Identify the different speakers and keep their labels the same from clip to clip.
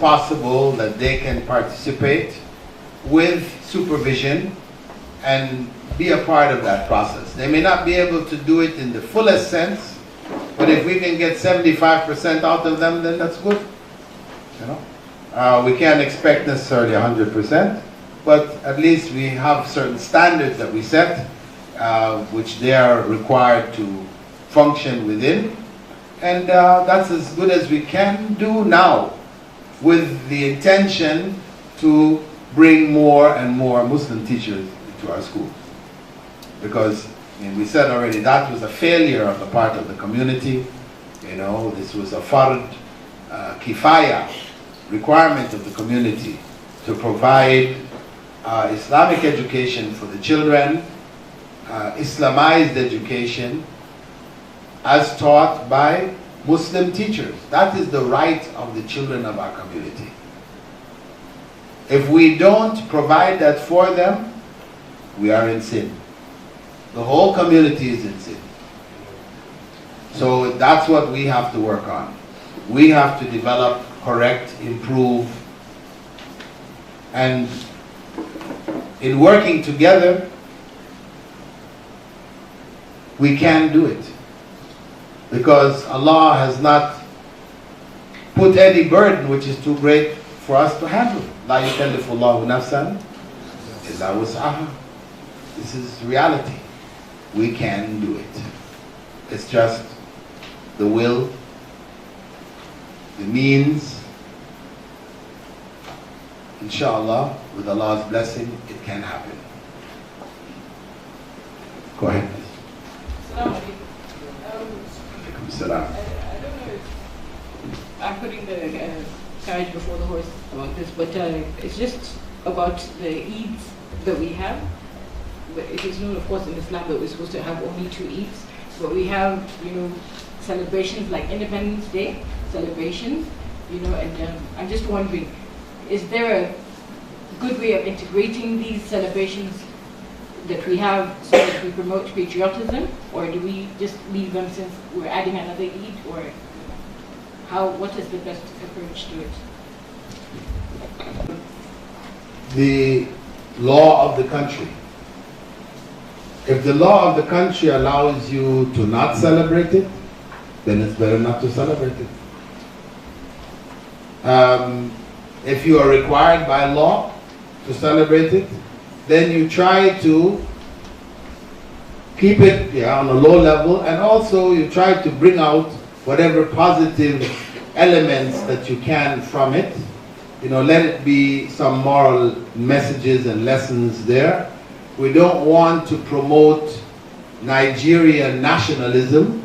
Speaker 1: possible that they can participate with supervision and be a part of that process. They may not be able to do it in the fullest sense, but if we can get 75% out of them, then that's good. We can't expect necessarily 100%, but at least we have certain standards that we set, which they are required to function within. And that's as good as we can do now, with the intention to bring more and more Muslim teachers into our schools. Because we said already that was a failure on the part of the community. This was a fard kifaya, requirement of the community to provide Islamic education for the children, Islamized education as taught by Muslim teachers. That is the right of the children of our community. If we don't provide that for them, we are in sin. The whole community is in sin. So that's what we have to work on. We have to develop, correct, improve, and in working together, we can do it. Because Allah has not put any burden which is too great for us to handle. La yukallifu Allahu nafsan illa wus'aha. This is reality. We can do it. It's just the will, the means. Inshallah, with Allah's blessing, it can happen. Go ahead. Salam.
Speaker 2: I don't know if I'm putting the carriage before the horse about this, but it's just about the Eids that we have. But it is known, of course, in Islam that we're supposed to have only 2 Eids, but we have, celebrations like Independence Day celebrations, and I'm just wondering, is there a good way of integrating these celebrations that we have so that we promote patriotism, or do we just leave them since we're adding another Eid, or what is the best approach to it?
Speaker 1: The law of the country. If the law of the country allows you to not celebrate it, then it's better not to celebrate it. If you are required by law to celebrate it, then you try to keep it on a low level, and also you try to bring out whatever positive elements that you can from it. Let it be some moral messages and lessons there. We don't want to promote Nigerian nationalism,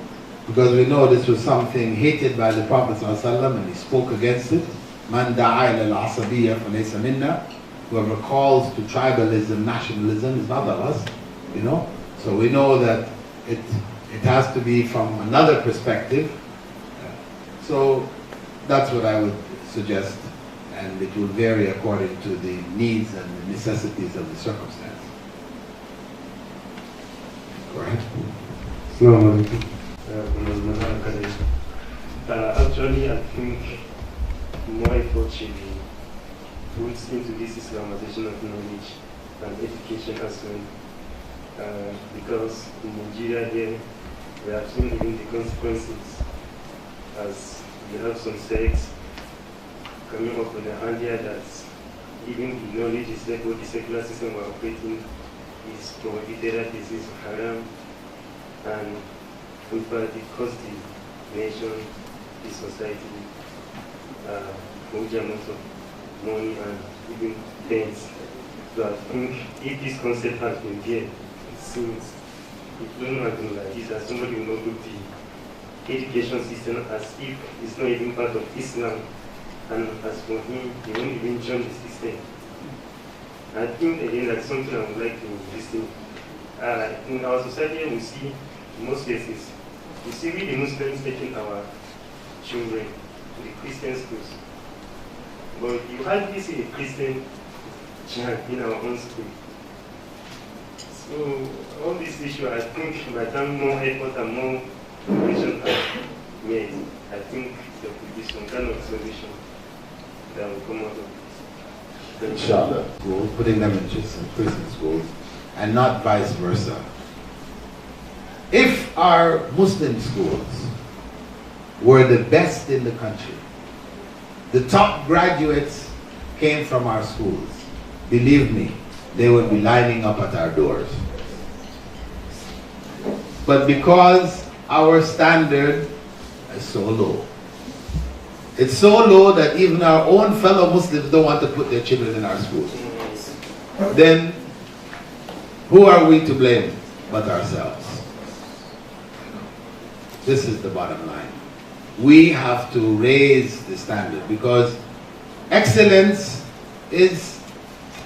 Speaker 1: because we know this was something hated by the Prophet ﷺ, and he spoke against it. Man da'a ila al-asabiyya falaysa minna. Whoever calls to tribalism, nationalism is not of us, So we know that it has to be from another perspective. So that's what I would suggest, and it will vary according to the needs and the necessities of the circumstance. Go ahead.
Speaker 3: Assalamu alaikum. Actually, I think more effort should be put into this Islamization of knowledge and education as well. Because in Nigeria here, we have seen even the consequences, as we have some sects coming up with the idea that even the knowledge is like what the secular system we're operating is prohibited, that this is haram, and in fact it costs the nation, the society, huge amounts of money and even pains. So I think if this concept has been there, it seems it will not have been like this, and somebody will not look the education system as if it's not even part of Islam, and as for him, he won't even join the system. I think again that's something I would like to listen. In our society, we see in most cases, we see we the Muslims taking our children to the Christian schools. But you hardly see a Christian child in our own school. So all this issue, I think by the time more effort and more preparation are made, I think there could be some kind of solution. that will come out of this.
Speaker 1: Inshallah, schools, putting them in just in prison schools, and not vice versa. If our Muslim schools were the best in the country, the top graduates came from our schools, believe me, they would be lining up at our doors. But because our standard is so low, it's so low that even our own fellow Muslims don't want to put their children in our schools. Then, who are we to blame but ourselves? This is the bottom line. We have to raise the standard because excellence is,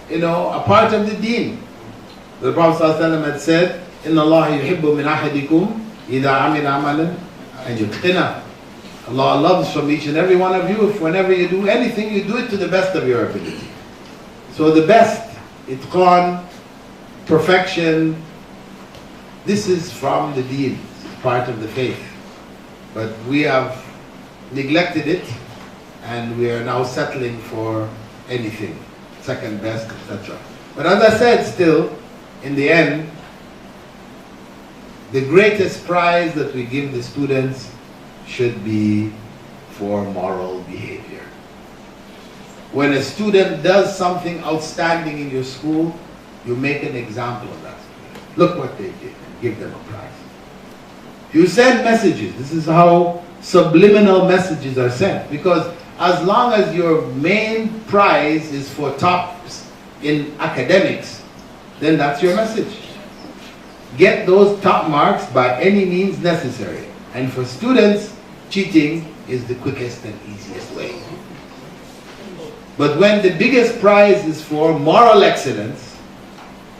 Speaker 1: a part of the deen. The Prophet ﷺ had said, "Inna Allah yuhibbu min ahadikum idha amila amalan an yutqina." Allah loves from each and every one of you if whenever you do anything, you do it to the best of your ability. So the best, itqan, perfection, this is from the deen, it's part of the faith. But we have neglected it and we are now settling for anything, second best, etc. But as I said, still, in the end, the greatest prize that we give the students should be for moral behavior. When a student does something outstanding in your school, you make an example of that student. Look what they did, and give them a prize. You send messages. This is how subliminal messages are sent. Because as long as your main prize is for tops in academics, then that's your message. Get those top marks by any means necessary. And for students, cheating is the quickest and easiest way. But when the biggest prize is for moral excellence,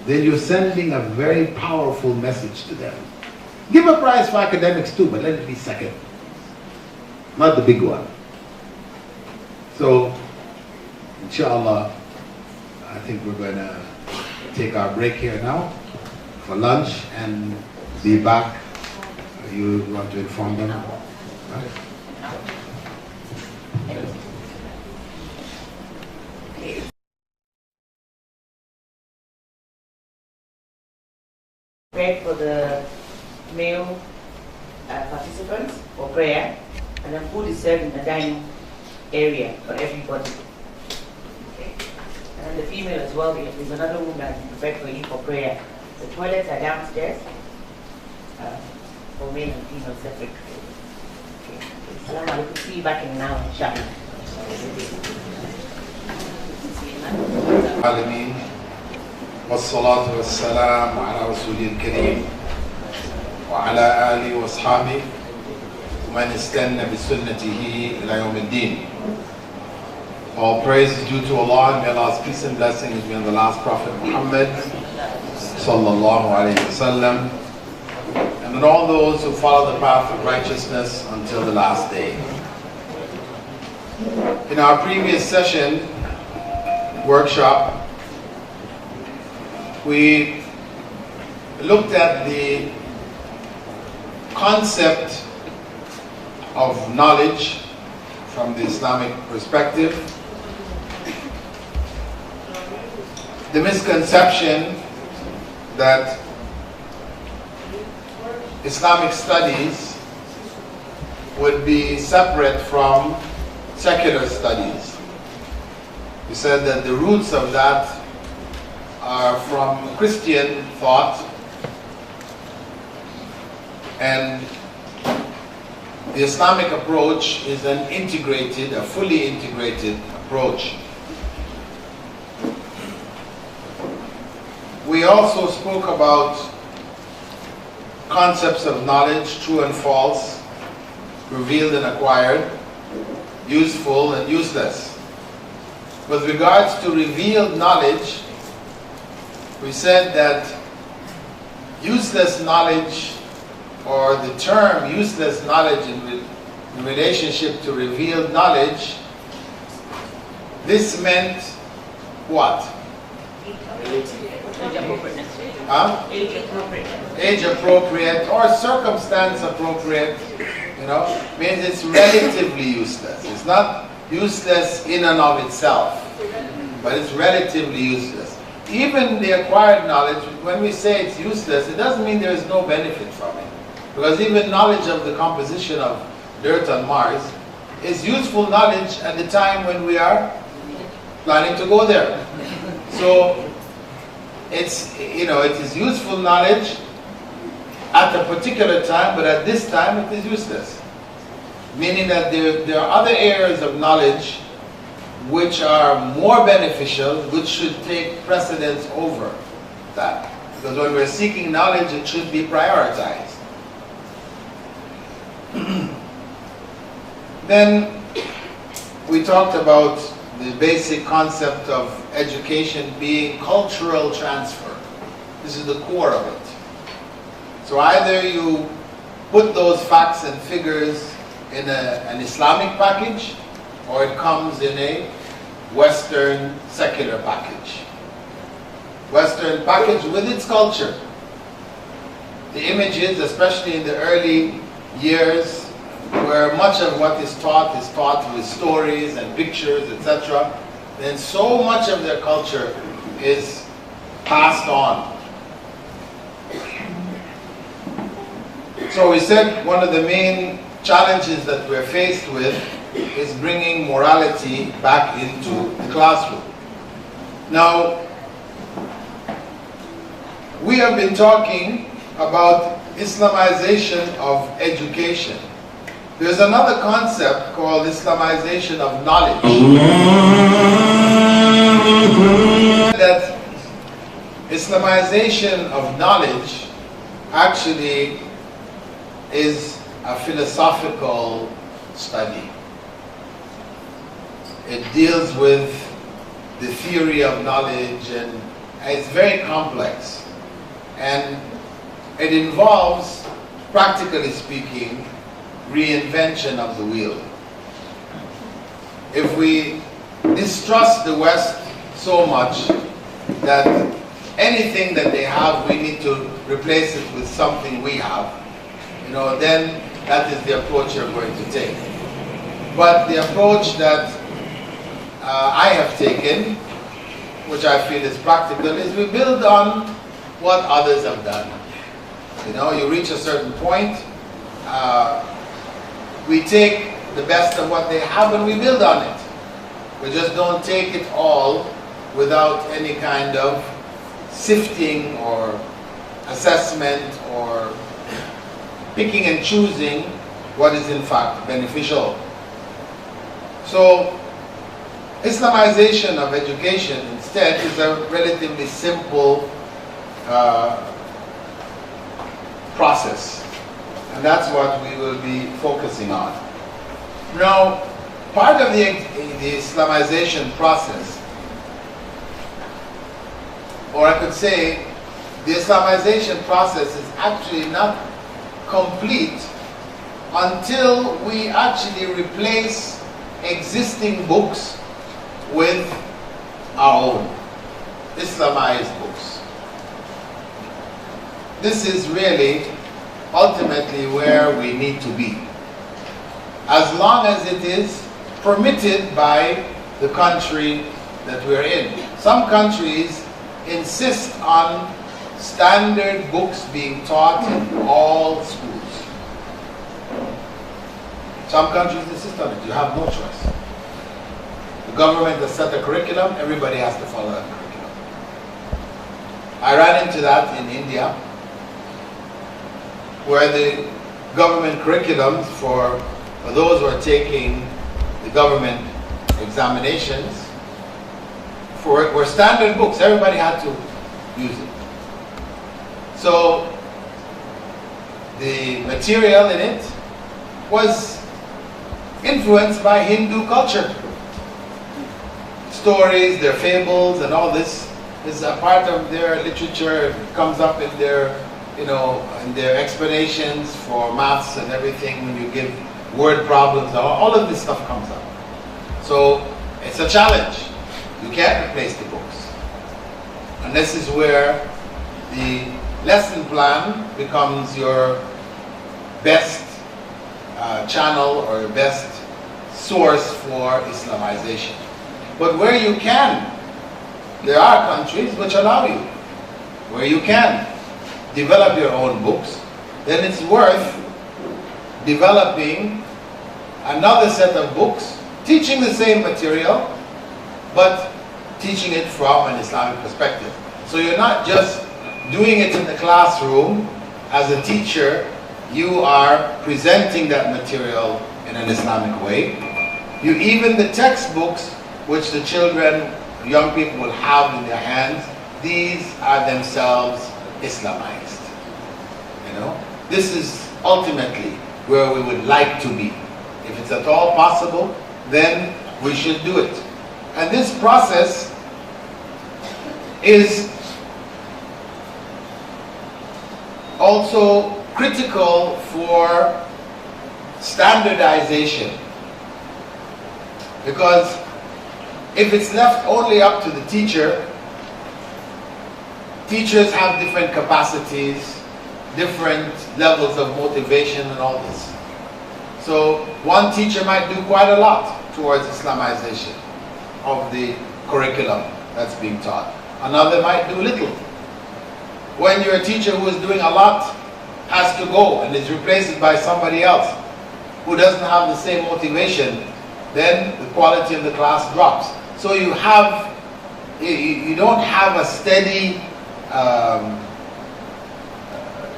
Speaker 1: then you're sending a very powerful message to them. Give a prize for academics too, but let it be second. Not the big one. So, inshallah, I think we're going to take our break here now for lunch and be back. You want to inform them? Right?
Speaker 4: Pray for the male participants for prayer, and then food is served in the dining area for everybody. Okay. And the female as well, there's another room that is prepared for you for prayer. The toilets are downstairs for male and female separate. Okay. Assalamu alaikum. See you back in an hour, inshallah.
Speaker 1: العالمين والصلاة والسلام على رسوله الكريم وعلى آله وأصحابه ومن استنى بسنته إلى يوم الدين. All praise is due to Allah, and may Allah's peace and blessings be on the last Prophet Muhammad sallallahu alayhi wasallam, and on all those who follow the path of righteousness until the last day. In our previous session, workshop, we looked at the concept of knowledge from the Islamic perspective, the misconception that Islamic studies would be separate from secular studies. We said that the roots of that are from Christian thought, and the Islamic approach is an integrated, a fully integrated approach. We also spoke about concepts of knowledge, true and false, revealed and acquired, useful and useless. With regards to revealed knowledge, we said that useless knowledge, or the term useless knowledge in relationship to revealed knowledge, this meant what? Age appropriate or circumstance appropriate, means it's relatively useless. It's not useless in and of itself, but it's relatively useless. Even the acquired knowledge, when we say it's useless, it doesn't mean there is no benefit from it. Because even knowledge of the composition of dirt on Mars is useful knowledge at the time when we are planning to go there. So it's, you know, it is useful knowledge at a particular time, but at this time it is useless. Meaning that there are other areas of knowledge which are more beneficial, which should take precedence over that. Because when we're seeking knowledge, it should be prioritized. Then we talked about the basic concept of education being cultural transfer. This is the core of it. So either you put those facts and figures in an Islamic package, or it comes in a Western secular package. Western package with its culture. The images, especially in the early years, where much of what is taught with stories and pictures, etc., then so much of their culture is passed on. So we said one of the main challenges that we're faced with is bringing morality back into the classroom. Now, we have been talking about Islamization of education. There's another concept called Islamization of knowledge. That Islamization of knowledge actually is a philosophical study. It deals with the theory of knowledge, and it's very complex. And it involves, practically speaking, reinvention of the wheel. If we distrust the West so much that anything that they have, we need to replace it with something we have, you know, then that is the approach you're going to take. But the approach that I have taken, which I feel is practical, is we build on what others have done. You know, you reach a certain point, we take the best of what they have and we build on it. We just don't take it all without any kind of sifting or assessment or picking and choosing what is in fact beneficial. So, Islamization of education instead is a relatively simple process. And that's what we will be focusing on. Now, part of the Islamization process, or I could say, the Islamization process is actually not complete until we actually replace existing books with our own Islamized books. This is really ultimately where we need to be, as long as it is permitted by the country that we're in. Some countries insist on standard books being taught in all schools. Some countries insist on it. You have no choice. The government has set a curriculum, everybody has to follow that curriculum. I ran into that in India, where the government curriculums for those who are taking the government examinations were standard books. Everybody had to use it. So the material in it was influenced by Hindu culture. Stories, their fables, and all this is a part of their literature. It comes up in their, you know, in their explanations for maths and everything. When you give word problems, all of this stuff comes up. So it's a challenge. You can't replace the books. And this is where the lesson plan becomes your best channel or best source for Islamization. But where you can, there are countries which allow you. Where you can develop your own books, then it's worth developing another set of books, teaching the same material, but teaching it from an Islamic perspective. So you're not just doing it in the classroom as a teacher, you are presenting that material in an Islamic way. Even the textbooks which the children, young people will have in their hands, these are themselves Islamized. You know, this is ultimately where we would like to be. If it's at all possible, then we should do it. And this process is also critical for standardization. Because if it's left only up to the teacher, teachers have different capacities, different levels of motivation and all this. So one teacher might do quite a lot towards Islamization of the curriculum that's being taught. Another might do little. When you're a teacher who is doing a lot, has to go and is replaced by somebody else who doesn't have the same motivation, then the quality of the class drops. So you don't have a steady,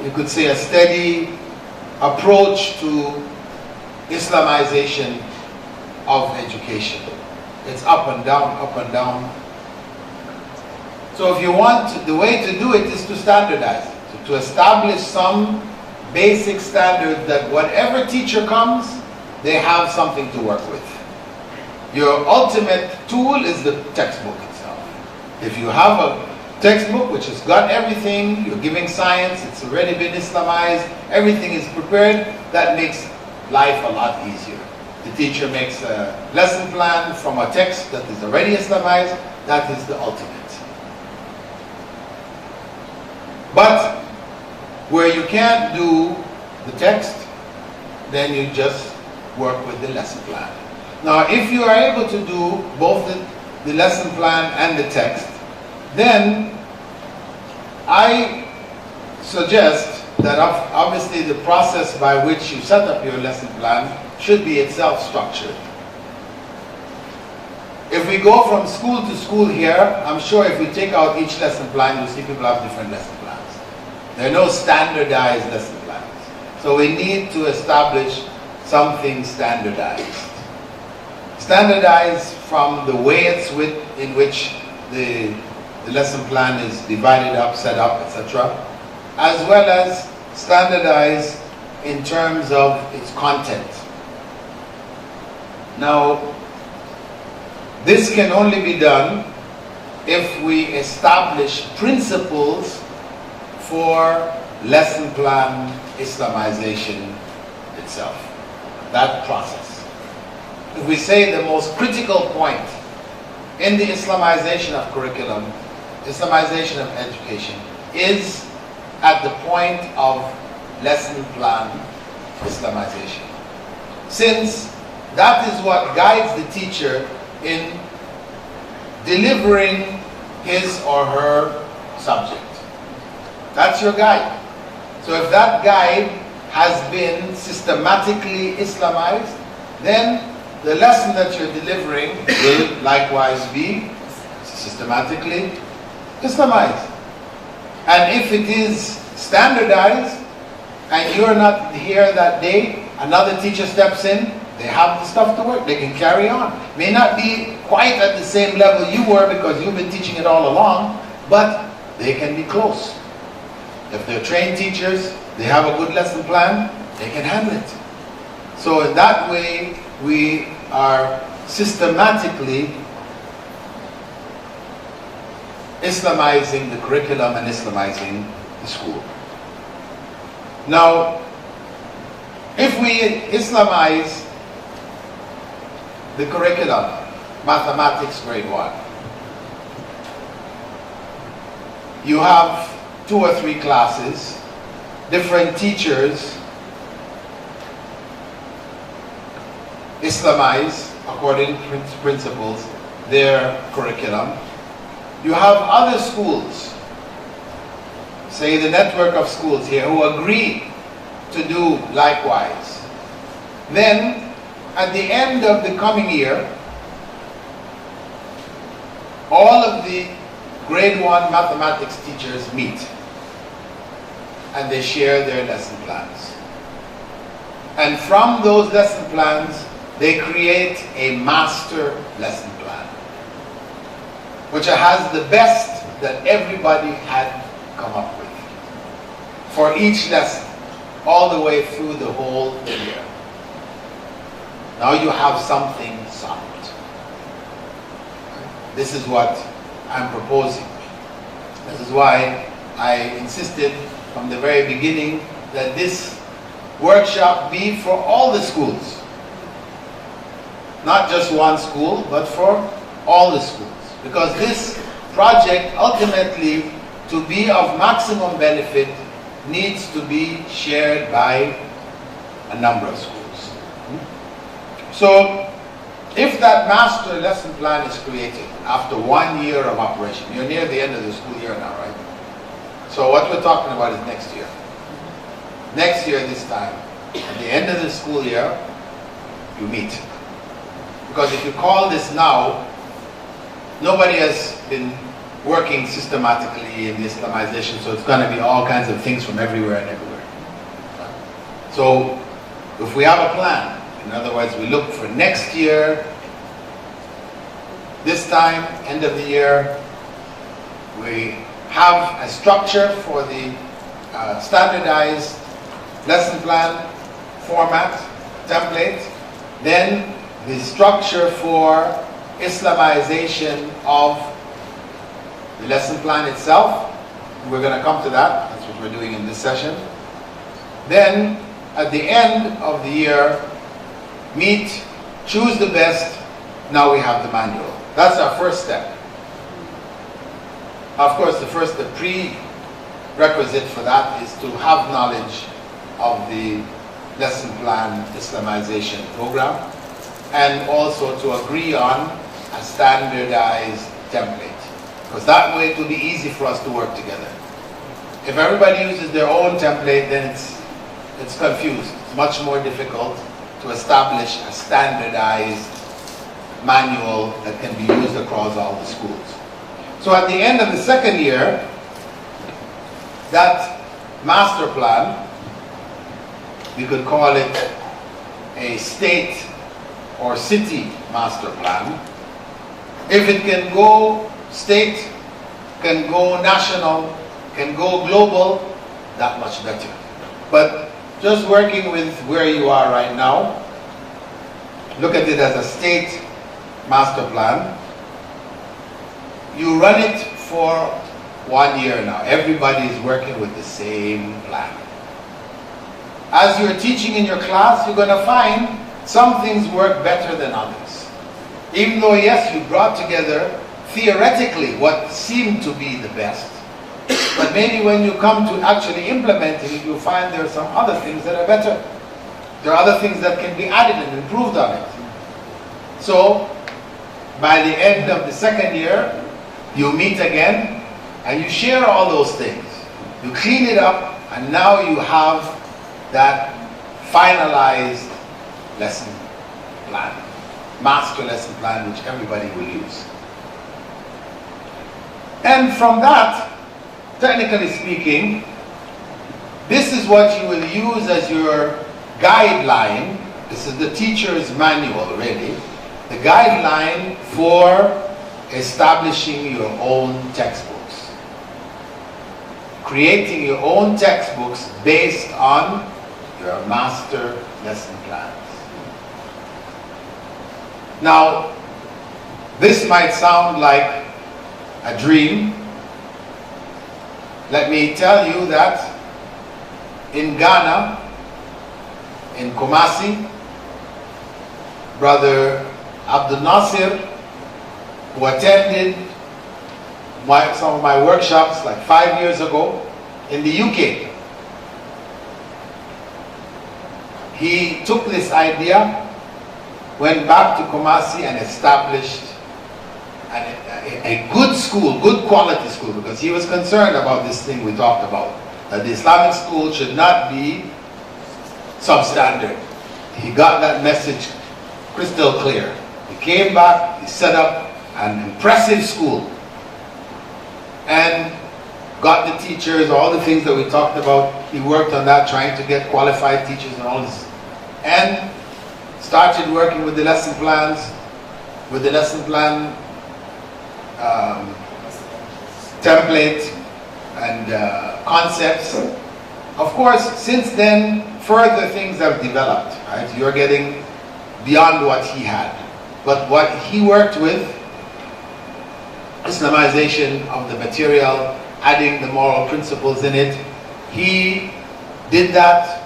Speaker 1: you could say a steady approach to Islamization of education. It's up and down, up and down. So if you want, the way to do it is to standardize it, to establish some basic standards that whatever teacher comes, they have something to work with. Your ultimate tool is the textbook itself. If you have a textbook which has got everything, you're giving science, it's already been Islamized, everything is prepared, that makes life a lot easier. The teacher makes a lesson plan from a text that is already Islamized, that is the ultimate. But where you can't do the text, then you just work with the lesson plan. Now, if you are able to do both the lesson plan and the text, then I suggest that obviously the process by which you set up your lesson plan should be itself structured. If we go from school to school here, I'm sure if we take out each lesson plan, you'll see people have different lesson plans. There are no standardized lesson plans. So we need to establish something standardized. Standardized from the way in which the lesson plan is divided up, set up, etc., as well as standardized in terms of its content. Now, this can only be done if we establish principles for lesson plan Islamization itself, that process. If we say the most critical point in the Islamization of curriculum, Islamization of education, is at the point of lesson plan Islamization. Since that is what guides the teacher in delivering his or her subject. That's your guide. So if that guide has been systematically Islamized, then the lesson that you're delivering will likewise be systematically Islamized. And if it is standardized and you're not here that day, another teacher steps in, they have the stuff to work, they can carry on. May not be quite at the same level you were because you've been teaching it all along, but they can be close. If they're trained teachers, they have a good lesson plan, they can handle it. So in that way, we are systematically Islamizing the curriculum and Islamizing the school. Now, if we Islamize the curriculum, mathematics grade 1, you have 2 or 3 classes, different teachers, Islamize, according to principles, their curriculum. You have other schools, say the network of schools here, who agree to do likewise. Then, at the end of the coming year, all of the grade 1 mathematics teachers meet and they share their lesson plans. And from those lesson plans, they create a master lesson plan, which has the best that everybody had come up with for each lesson, all the way through the whole year. Now you have something solid. This is what I'm proposing. This is why I insisted from the very beginning that this workshop be for all the schools. Not just one school, but for all the schools. Because this project, ultimately, to be of maximum benefit, needs to be shared by a number of schools. So, if that master lesson plan is created after 1 year of operation, you're near the end of the school year now, right? So what we're talking about is next year. Next year this time, at the end of the school year, you meet. Because if you call this now, nobody has been working systematically in the Islamization, so it's going to be all kinds of things from everywhere and everywhere. So if we have a plan, in other words, we look for next year, this time, end of the year, we have a structure for the standardized lesson plan format, template, then the structure for Islamization of the lesson plan itself. We're going to come to that. That's what we're doing in this session. Then, at the end of the year, meet, choose the best. Now we have the manual. That's our first step. Of course, the prerequisite for that is to have knowledge of the lesson plan Islamization program, and also to agree on a standardized template. Because that way it will be easy for us to work together. If everybody uses their own template, then it's confused. It's much more difficult to establish a standardized manual that can be used across all the schools. So at the end of the second year, that master plan, we could call it a state or city master plan. If it can go state, can go national, can go global, that much better. But just working with where you are right now, look at it as a state master plan. You run it for 1 year now. Everybody is working with the same plan. As you're teaching in your class, you're going to find some things work better than others. Even though, yes, you brought together theoretically what seemed to be the best, but maybe when you come to actually implementing it, you'll find there are some other things that are better. There are other things that can be added and improved on it. So, by the end of the second year, you meet again and you share all those things. You clean it up, and now you have that finalized lesson plan, master lesson plan, which everybody will use. And from that, technically speaking, this is what you will use as your guideline. This is the teacher's manual, really. The guideline for establishing your own textbooks. Creating your own textbooks based on your master lesson plans. Now, this might sound like a dream. Let me tell you that in Ghana, in Kumasi, Brother Abdul Nasir, who attended some of my workshops like 5 years ago in the UK, he took this idea went back to Kumasi and established a good school, good quality school, because he was concerned about this thing we talked about, that the Islamic school should not be substandard. He got that message crystal clear. He came back, he set up an impressive school and got the teachers, all the things that we talked about. He worked on that, trying to get qualified teachers and all this, and started working with the lesson plans, template and concepts. Of course, since then, further things have developed, right? You're getting beyond what he had. But what he worked with, Islamization of the material, adding the moral principles in it, he did that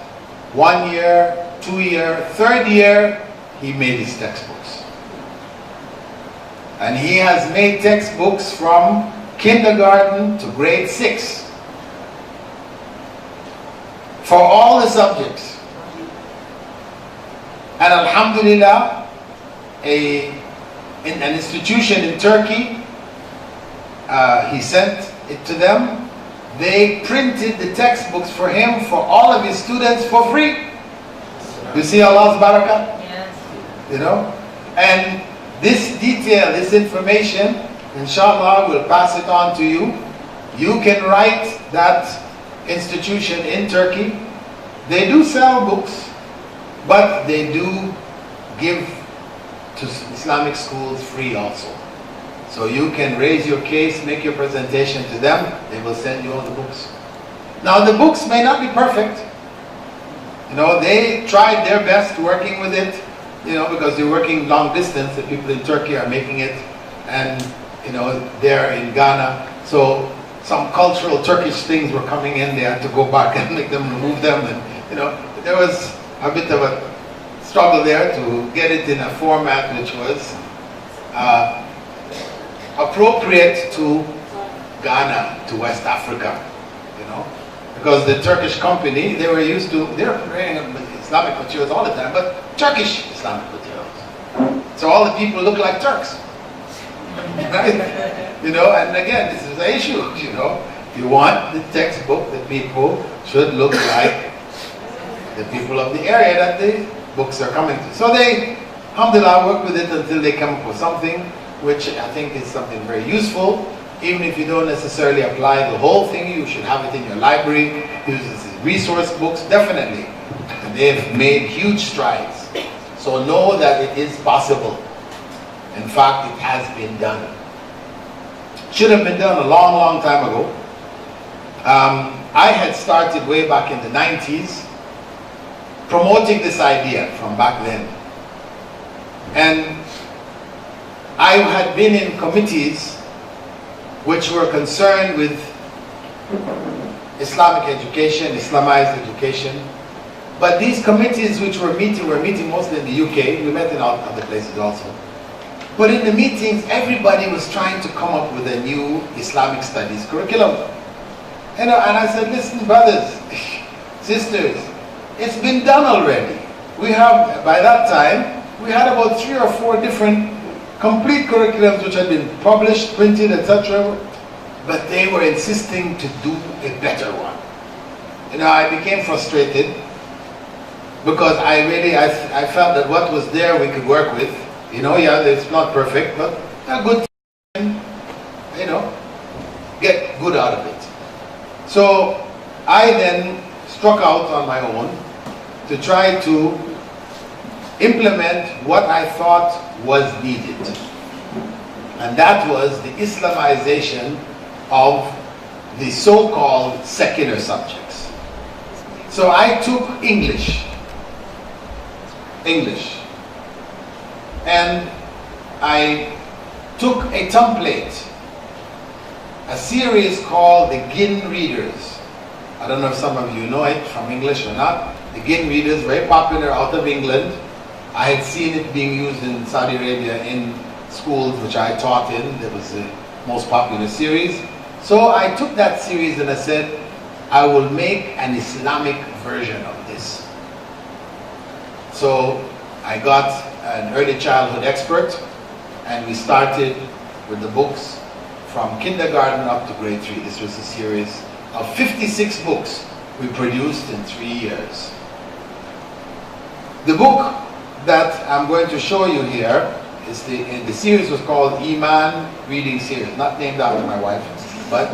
Speaker 1: 1 year, 2 year, 3rd year, he made his textbooks. And he has made textbooks from kindergarten to grade 6 for all the subjects. And alhamdulillah, an institution in Turkey, he sent it to them. They printed the textbooks for him, for all of his students, for free. You see Allah's barakah?
Speaker 4: Yes.
Speaker 1: You know? And this detail, this information, inshallah, we'll pass it on to you. You can write that institution in Turkey. They do sell books, but they do give to Islamic schools free also. So you can raise your case, make your presentation to them, they will send you all the books. Now the books may not be perfect. You know, they tried their best working with it, you know, because they're working long distance. The people in Turkey are making it, and you know, they're in Ghana. So some cultural Turkish things were coming in. They had to go back and make them remove them, and you know, there was a bit of a struggle there to get it in a format which was appropriate to Ghana, to West Africa, you know, because the Turkish company, they were used to, they're creating Islamic materials all the time, but Turkish Islamic materials. So all the people look like Turks, right? You know, and again, this is an issue, you know. You want the textbook, the people should look like the people of the area that the books are coming to. So they, alhamdulillah, work with it until they come up with something which I think is something very useful. Even if you don't necessarily apply the whole thing, you should have it in your library. Use it as resource books, definitely. And they've made huge strides. So know that it is possible. In fact, it has been done. Should have been done a long, long time ago. I had started way back in the 90s promoting this idea from back then. And I had been in committees which were concerned with Islamic education, Islamized education. But these committees which were meeting mostly in the UK, we met in other places also. But in the meetings, everybody was trying to come up with a new Islamic studies curriculum. You know, and I said, listen, brothers, sisters, it's been done already. We have, by that time, we had about 3 or 4 different complete curriculums which had been published, printed, etc. But they were insisting to do a better one. You know, I became frustrated because I felt that what was there we could work with. You know, yeah, it's not perfect, but a good thing, you know, get good out of it. So I then struck out on my own to try to implement what I thought was needed. And that was the Islamization of the so-called secular subjects. So I took English, and I took a template, a series called the Gin Readers. I don't know if some of you know it from English or not. The Gin Readers, very popular out of England. I had seen it being used in Saudi Arabia in schools which I taught in. It was the most popular series. So I took that series and I said, I will make an Islamic version of this. So I got an early childhood expert, and we started with the books from kindergarten up to grade 3. This was a series of 56 books we produced in 3 years. The book that I'm going to show you here is the series was called Iman Reading Series, not named after my wife, but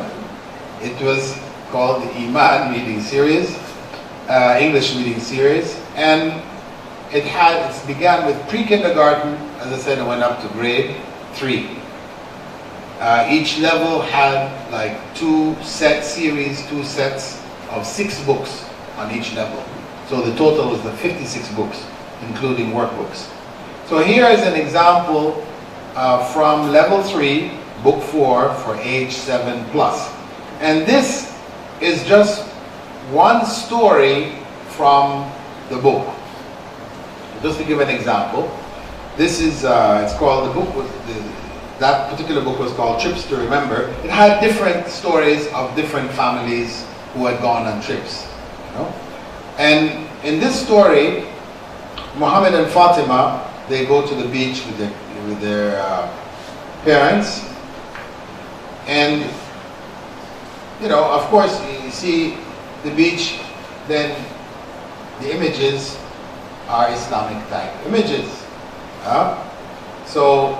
Speaker 1: it was called the Iman Reading Series, English Reading Series, and it began with pre-kindergarten, as I said, it went up to grade 3. Each level had like 2 sets of 6 books on each level. So the total was the 56 books, including workbooks. So here is an example from level 3, book 4 for age 7 plus. And this is just one story from the book. Just to give an example, this is, it's called, that particular book was called Trips to Remember. It had different stories of different families who had gone on trips, you know. And in this story, Muhammad and Fatima, they go to the beach with their parents, and you know, of course, you see the beach, then the images are Islamic type images. So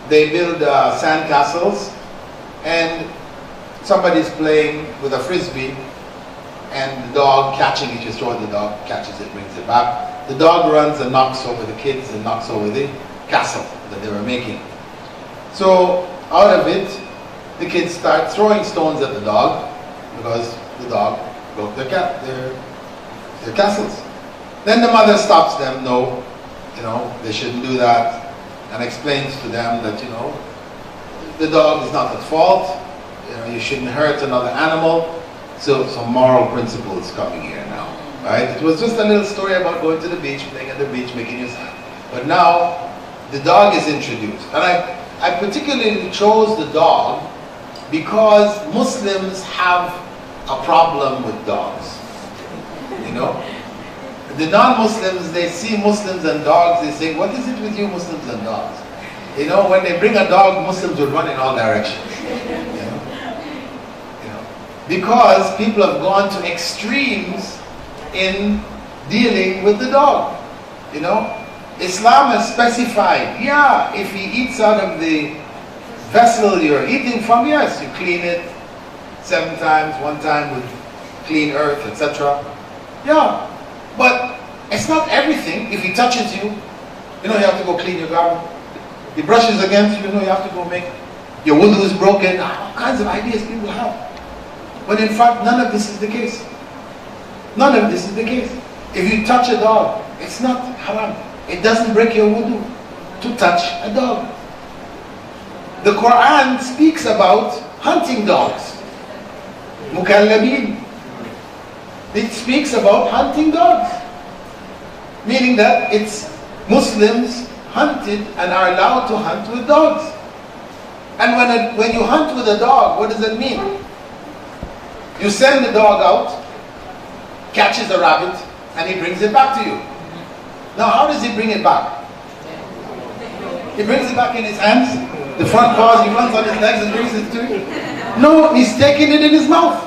Speaker 1: they build sand castles, and somebody's playing with a frisbee, and the dog catching it, you throw it, the dog catches it, brings it back. The dog runs and knocks over the kids and knocks over the castle that they were making. So out of it, the kids start throwing stones at the dog because the dog broke their castles. Then the mother stops them, no, you know, they shouldn't do that, and explains to them that, you know, the dog is not at fault, you know, you shouldn't hurt another animal. So some moral principles coming here now, right? It was just a little story about going to the beach, playing at the beach, making you sad. But now the dog is introduced. And I particularly chose the dog because Muslims have a problem with dogs, you know? The non-Muslims, they see Muslims and dogs, they say, what is it with you Muslims and dogs? You know, when they bring a dog, Muslims will run in all directions. Because people have gone to extremes in dealing with the dog. You know, Islam has specified, yeah, if he eats out of the vessel you're eating from, yes, you clean it 7 times, 1 time with clean earth, etc. Yeah, but it's not everything. If he touches you, you know, you have to go clean your garment. He brushes against you, you know, you have to go make your wudu is broken. All kinds of ideas people have. But in fact, none of this is the case. None of this is the case. If you touch a dog, it's not haram. It doesn't break your wudu to touch a dog. The Quran speaks about hunting dogs. Mukallabin. It speaks about hunting dogs. Meaning that it's Muslims hunted and are allowed to hunt with dogs. And when you hunt with a dog, what does that mean? You send the dog out, catches a rabbit, and he brings it back to you. Now, how does he bring it back? He brings it back in his hands, the front paws, he runs on his legs and brings it to you. No, he's taking it in his mouth.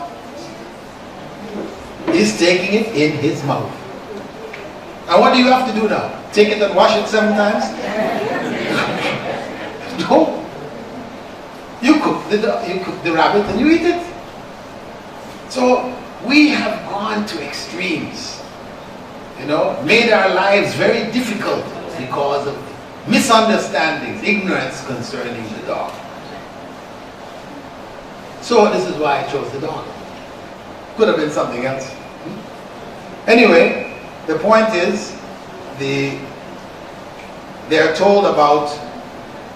Speaker 1: He's taking it in his mouth. And what do you have to do now? Take it and wash it 7 times? No. You cook the rabbit and you eat it. So we have gone to extremes, you know, made our lives very difficult because of misunderstandings, ignorance concerning the dog. So this is why I chose the dog. Could have been something else. Anyway, the point is, they are told about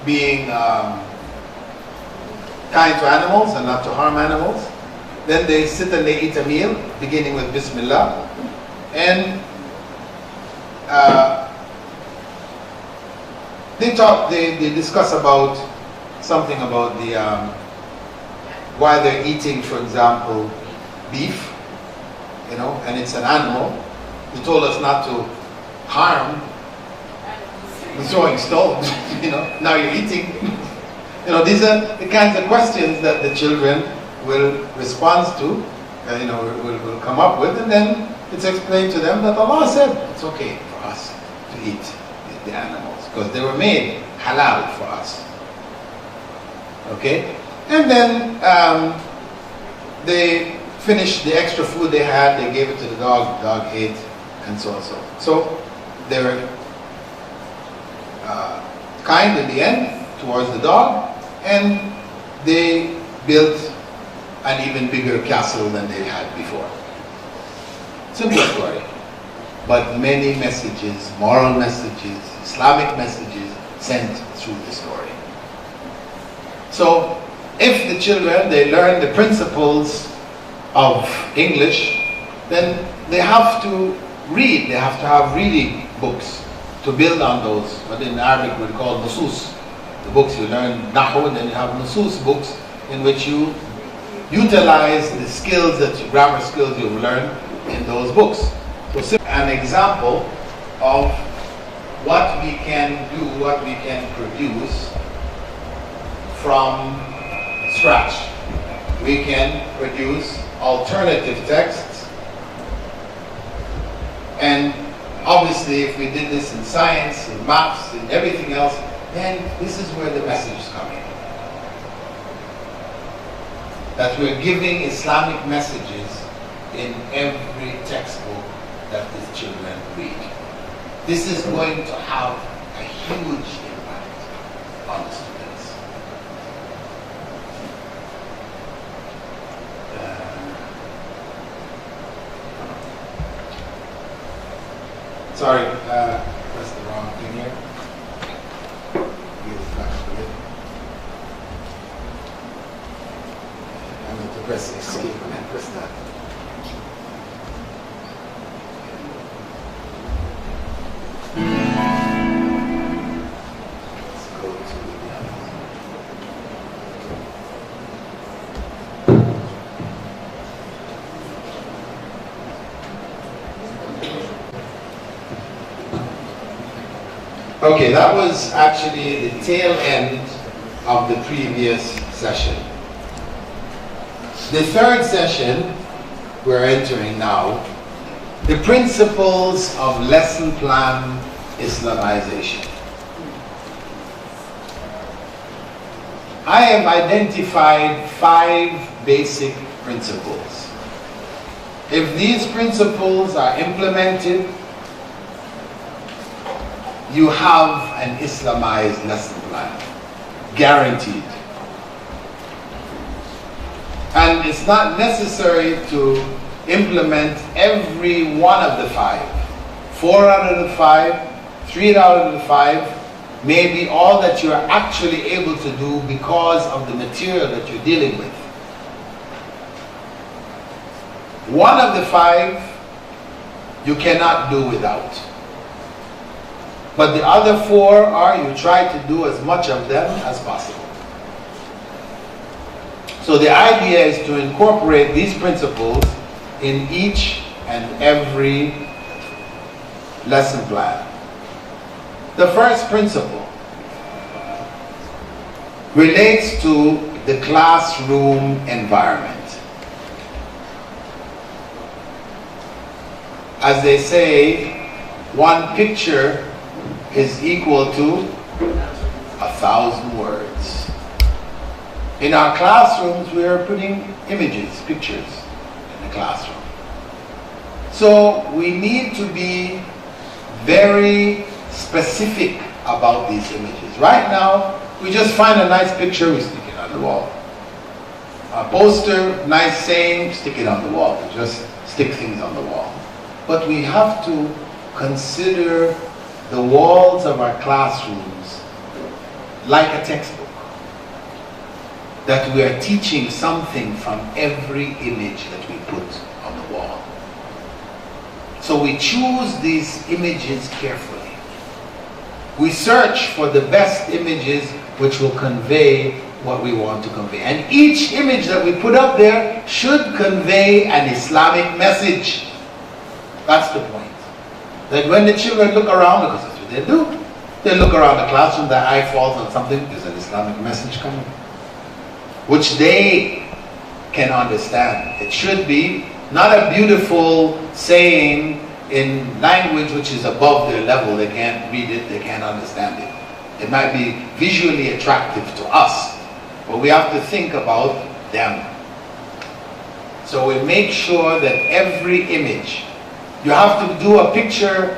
Speaker 1: being kind to animals and not to harm animals. Then they sit and they eat a meal, beginning with Bismillah. And they discuss about something about the why they're eating, for example, beef, you know, and it's an animal. He told us not to harm throwing stones, now you're eating. These are the kinds of questions that the children will respond to, will come up with, and then it's explained to them that Allah said it's okay for us to eat the animals because they were made halal for us. Okay? And then they finished the extra food they had, they gave it to the dog ate, and so on. So they were kind in the end towards the dog, and they built an even bigger castle than they had before. Simple story, but many messages, moral messages, Islamic messages sent through the story. So if the children, they learn the principles of English, then they have to read, they have to have reading books to build on those, what in Arabic we call nusus. The books you learn Nahu, and then you have nusus books in which you utilize the skills, grammar skills you've learned in those books. So an example of what we can do, what we can produce from scratch. We can produce alternative texts, and obviously if we did this in science, in maths, in everything else, then this is where the message is coming. That we're giving Islamic messages in every textbook that the children read. This is going to have a huge impact on the students. Sorry, pressed the wrong thing here. I'm going to press escape and press that. Okay, that was actually the tail end of the previous session. The third session we're entering now, the principles of lesson plan Islamization. I have identified 5 basic principles. If these principles are implemented, you have an Islamized lesson plan, guaranteed. And it's not necessary to implement every one of the 5. 4 out of the 5, 3 out of the 5 may be all that you're actually able to do because of the material that you're dealing with. 1 of the 5 you cannot do without. But the other 4 are, you try to do as much of them as possible. So the idea is to incorporate these principles in each and every lesson plan. The first principle relates to the classroom environment. As they say, one picture is equal to 1,000 words. In our classrooms, we are putting images, pictures in the classroom. So we need to be very specific about these images. Right now, we just find a nice picture, we stick it on the wall. A poster, nice saying, stick it on the wall. We just stick things on the wall. But we have to consider the walls of our classrooms like a textbook. That we are teaching something from every image that we put on the wall. So we choose these images carefully. We search for the best images which will convey what we want to convey. And each image that we put up there should convey an Islamic message. That's the point. That when the children look around, because that's what they do, They look around the classroom, their eye falls on something, there's an Islamic message coming, which they can understand. It should be not a beautiful saying in language which is above their level. They can't read it, they can't understand it. It might be visually attractive to us, but we have to think about them. So we make sure that every image, you have to do a picture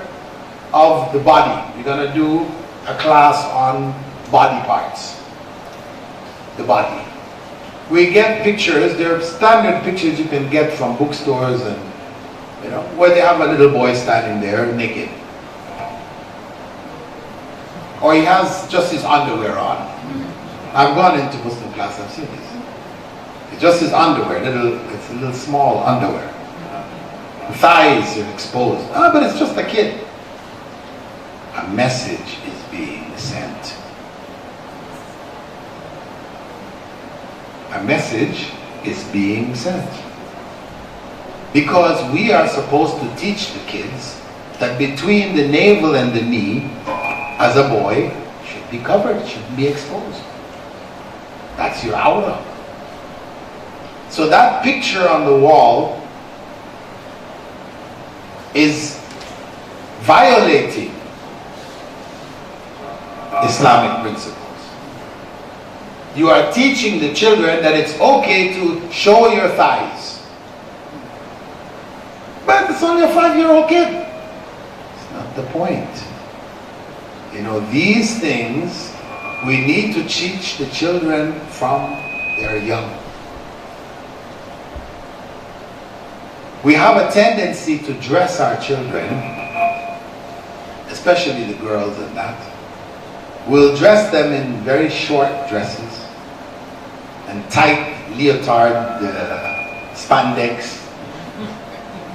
Speaker 1: of the body. We're going to do a class on body parts. The body. We get pictures, they're standard pictures you can get from bookstores and, where they have a little boy standing there naked. Or he has just his underwear on. I've gone into Muslim class, I've seen this. It's just his underwear, it's a little small underwear. The thighs are exposed. But it's just a kid. A message is being sent. A message is being sent. Because we are supposed to teach the kids that between the navel and the knee, as a boy, should be covered, shouldn't be exposed. That's your aura. So that picture on the wall is violating Islamic principles. You are teaching the children that it's okay to show your thighs. But it's only a 5-year-old kid. It's not the point. These things we need to teach the children from they're young. We have a tendency to dress our children, especially the girls and that. We'll dress them in very short dresses and tight leotard spandex.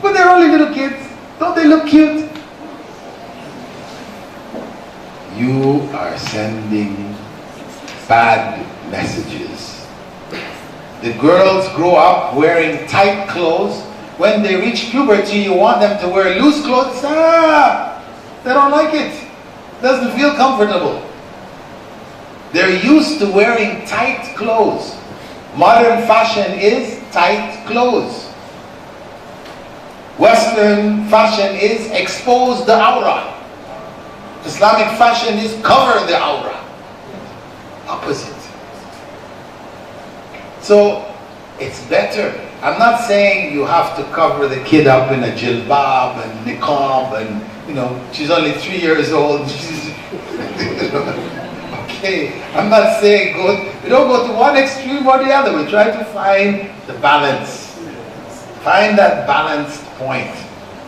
Speaker 1: But they're only little kids. Don't they look cute? You are sending bad messages. The girls grow up wearing tight clothes. When they reach puberty, you want them to wear loose clothes. They don't like it. It doesn't feel comfortable. They're used to wearing tight clothes. Modern fashion is tight clothes. Western fashion is expose the aura. Islamic fashion is cover the aura. Opposite. So it's better. I'm not saying you have to cover the kid up in a jilbab and niqab and, she's only 3 years old. Okay, I'm not saying we don't go to one extreme or the other. We try to find the balance. Find that balanced point.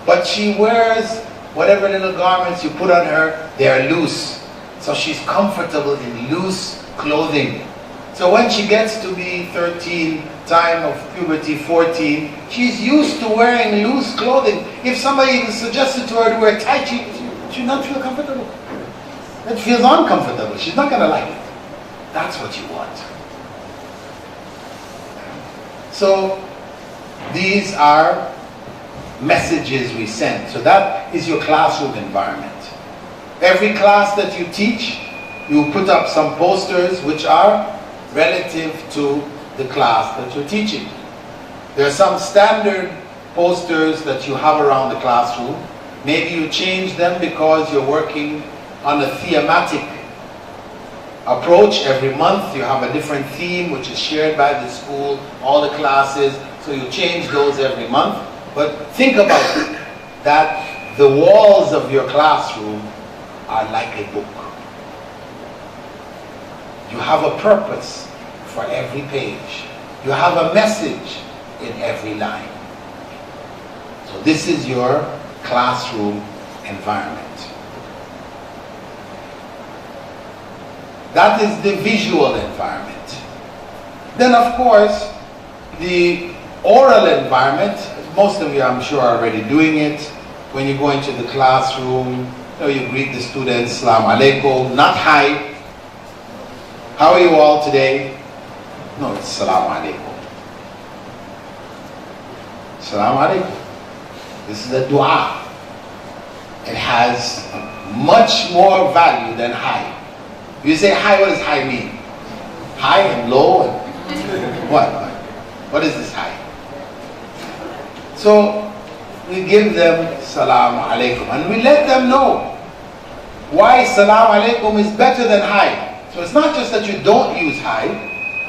Speaker 1: But she wears whatever little garments you put on her, they are loose. So she's comfortable in loose clothing. So when she gets to be 13, time of puberty 14, she's used to wearing loose clothing. If somebody even suggested to her to wear tight, she should not feel comfortable. It feels uncomfortable. She's not going to like it. That's what you want. So these are messages we send. So that is your classroom environment. Every class that you teach, you put up some posters which are relative to the class that you're teaching. There are some standard posters that you have around the classroom. Maybe you change them because you're working on a thematic approach. Every month you have a different theme which is shared by the school, all the classes, so you change those every month. But think about it, that the walls of your classroom are like a book. You have a purpose for every page. You have a message in every line. So this is your classroom environment. That is the visual environment. Then of course, the oral environment, most of you I'm sure are already doing it. When you go into the classroom, you greet the students, Assalamu alaikum, not hi. How are you all today? No, it's Assalamu alaikum. Assalamu alaikum. This is a dua. it has much more value than high. You say high, what does high mean? High and low and what? What is this high? So we give them salam alaikum and we let them know why salam alaikum is better than hi. So it's not just that you don't use hi,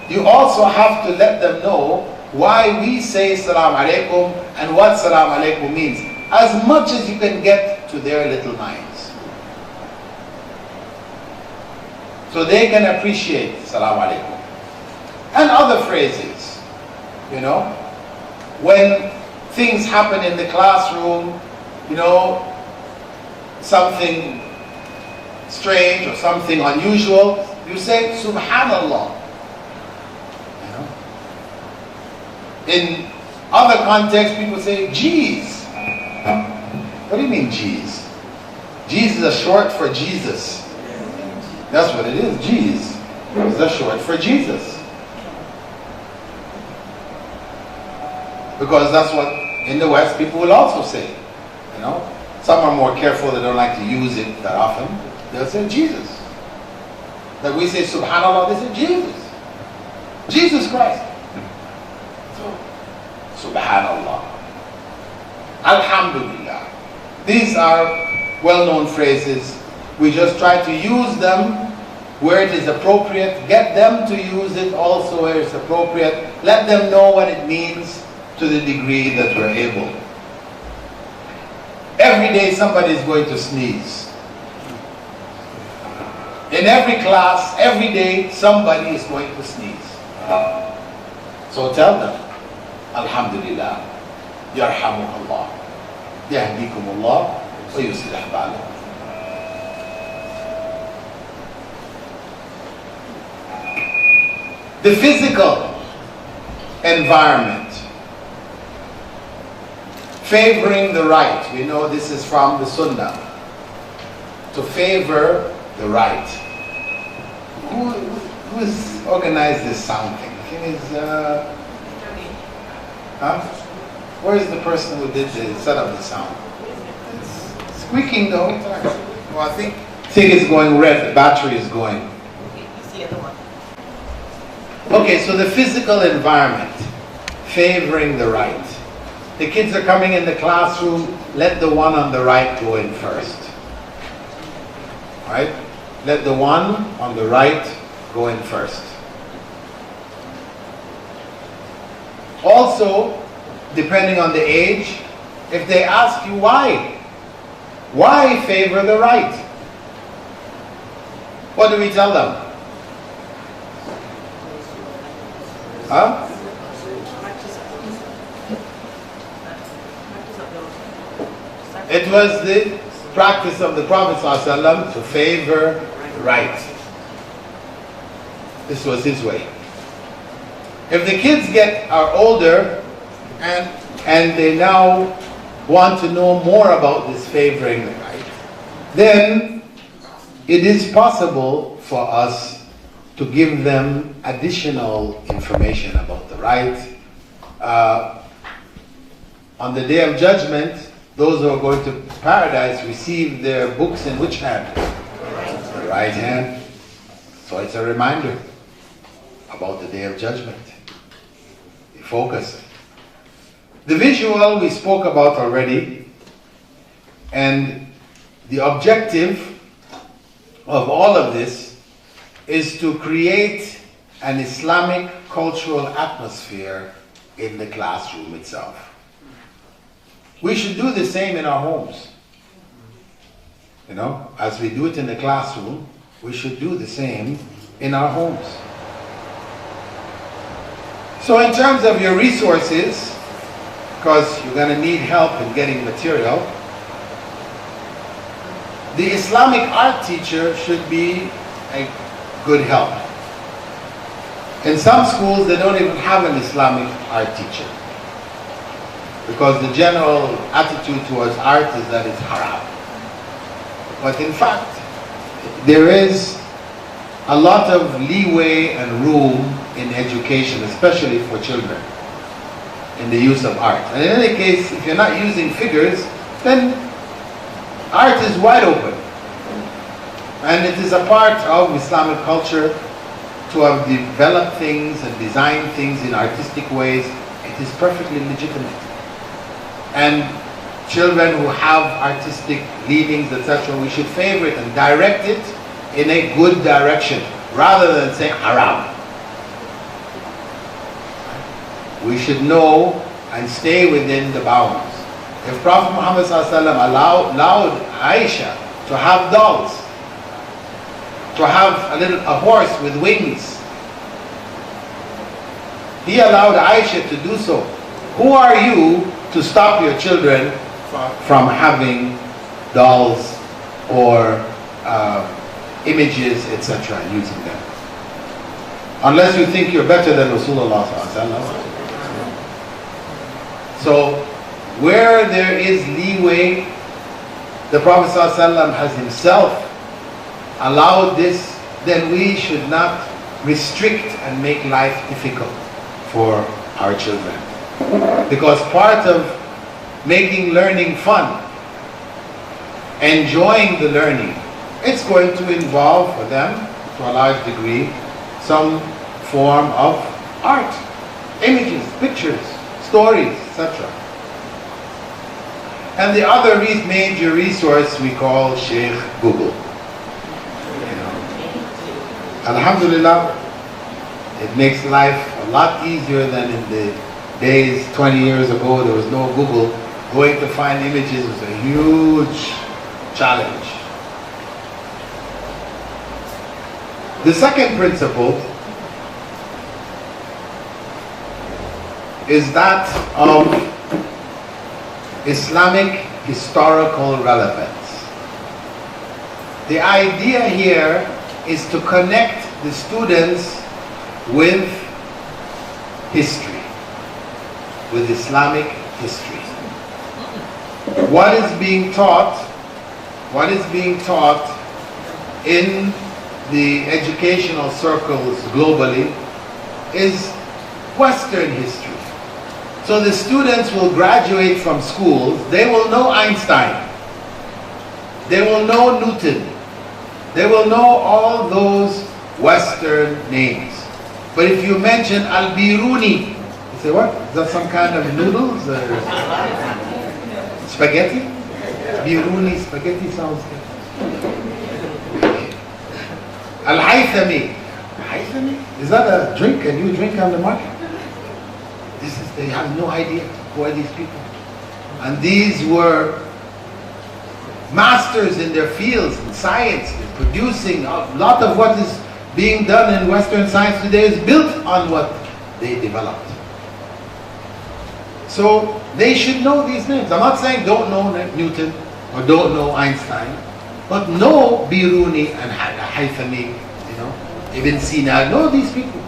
Speaker 1: you also have to let them know why we say salam alaikum and what salam alaikum means, as much as you can get to their little minds. So they can appreciate salam alaikum. And other phrases, you know, when things happen in the classroom, you know, something strange or something unusual, you say subhanallah. You know? In other contexts, people say geez. What do you mean geez? Geez is a short for Jesus. That's what it is, geez. It's a short for Jesus. Because that's what in the West people will also say. You know, some are more careful, they don't like to use it that often. They'll say Jesus. That we say subhanallah, they say Jesus. Jesus Christ. So, subhanallah. Alhamdulillah. These are well-known phrases. We just try to use them where it is appropriate, get them to use it also where it's appropriate, let them know what it means to the degree that we're able. Every day somebody is going to sneeze. In every class, every day, somebody is going to sneeze. So tell them, Alhamdulillah, Yarhamukallah, Yahdikumullah, wa yuslih balakum. The physical environment, favoring the right. We know this is from the Sunnah. To favor the right. Who's organized this sound thing? Where is the person who did set up the sound? It's squeaking though. Well, I think it's going red. The battery is going. Okay, so the physical environment, favoring the right. The kids are coming in the classroom, let the one on the right go in first. Right? Let the one on the right go in first. Also, depending on the age, if they ask you why favor the right? What do we tell them? Huh? It was the practice of the Prophet ﷺ to favor the right. This was his way. If the kids are older and they now want to know more about this favoring the right, then it is possible for us to give them additional information about the right. On the Day of Judgment, those who are going to paradise receive their books in which hand? The right hand. So it's a reminder about the Day of Judgment. Focus. The visual we spoke about already, and the objective of all of this is to create an Islamic cultural atmosphere in the classroom itself. We should do the same in our homes. You know, as we do it in the classroom, we should do the same in our homes. So in terms of your resources, because you're going to need help in getting material, the Islamic art teacher should be a good help. In some schools, they don't even have an Islamic art teacher, because the general attitude towards art is that it's haram. But in fact, there is a lot of leeway and room in education, especially for children, in the use of art. And in any case, if you're not using figures, then Art is wide open. And it is a part of Islamic culture to have developed things and designed things in artistic ways. It is perfectly legitimate. And children who have artistic leanings, etc., we should favor it and direct it in a good direction, rather than saying haram. We should know and stay within the bounds. If Prophet Muhammad ﷺ allowed Aisha to have dolls, to have a horse with wings, he allowed Aisha to do so. Who are you to stop your children from having dolls or images, etc., using them? Unless you think you're better than Rasulullah ﷺ. So, where there is leeway, the Prophet ﷺ has himself allowed this, then we should not restrict and make life difficult for our children. Because part of making learning fun, enjoying the learning, it's going to involve for them, to a large degree, some form of art, images, pictures, stories, etc. And the other major resource we call Sheikh Google. Alhamdulillah, it makes life a lot easier than in the days 20 years ago. There was no Google. Going to find images was a huge challenge. The second principle is that of Islamic historical relevance. The idea here is to connect the students with history, with Islamic history. What is being taught in the educational circles globally is Western history. So the students will graduate from schools, they will know Einstein, they will know Newton, they will know all those Western names. But if you mention Al-Biruni, you say, what? Is that some kind of noodles? Or spaghetti? Biruni, spaghetti sounds good. Al-Haythami. Haythami? Is that a drink? Can you drink on the market? They have no idea who are these people. And these were masters in their fields, in science, in producing. A lot of what is being done in Western science today is built on what they developed. So they should know these names. I'm not saying don't know Newton or don't know Einstein, but know Biruni and Haythami, Ibn Sina, know these people.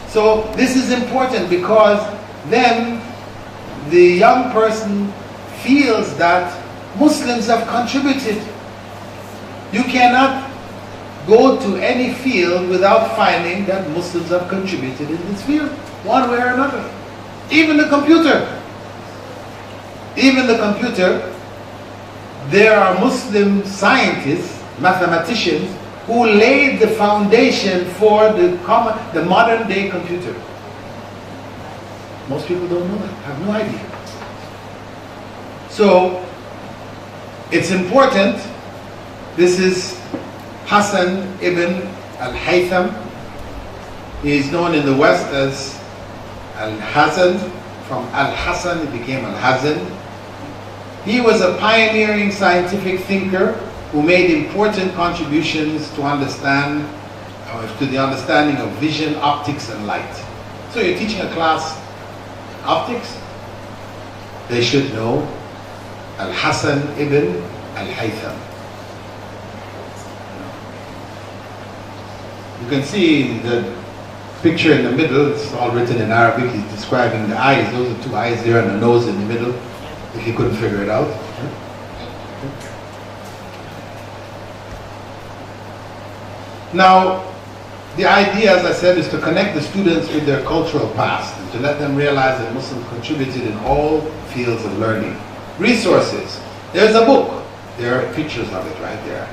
Speaker 1: So this is important because then the young person feels that Muslims have contributed. You cannot go to any field without finding that Muslims have contributed in this field, one way or another. Even the computer. Even the computer, there are Muslim scientists, mathematicians, who laid the foundation for the modern day computer. Most people don't know that, have no idea. So, it's important. This is Hassan ibn al-Haytham. He is known in the West as Al-Hazan. From Al-Hassan, he became Al-Hazan. He was a pioneering scientific thinker who made important contributions to the understanding of vision, optics, and light. So you're teaching a class optics, they should know Al-Hassan ibn al-Haytham. You can see the picture in the middle, it's all written in Arabic, he's describing the eyes, those are two eyes there and a nose in the middle, if you couldn't figure it out. Now, the idea, as I said, is to connect the students with their cultural past and to let them realize that Muslims contributed in all fields of learning. Resources. There's a book. There are pictures of it right there.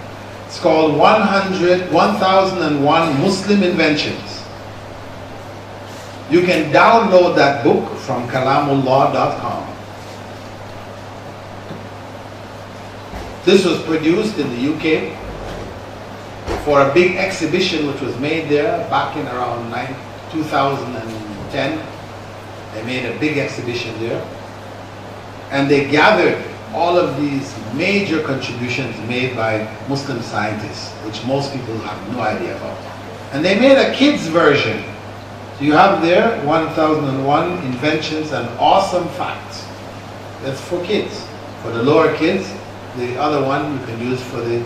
Speaker 1: It's called 1001 Muslim Inventions. You can download that book from kalamullah.com. This was produced in the UK for a big exhibition which was made there back in around 2010. They made a big exhibition there. And they gathered all of these major contributions made by Muslim scientists, which most people have no idea about. And they made a kids version. So you have there 1001 inventions and awesome facts. That's for kids. For the lower kids, the other one you can use for the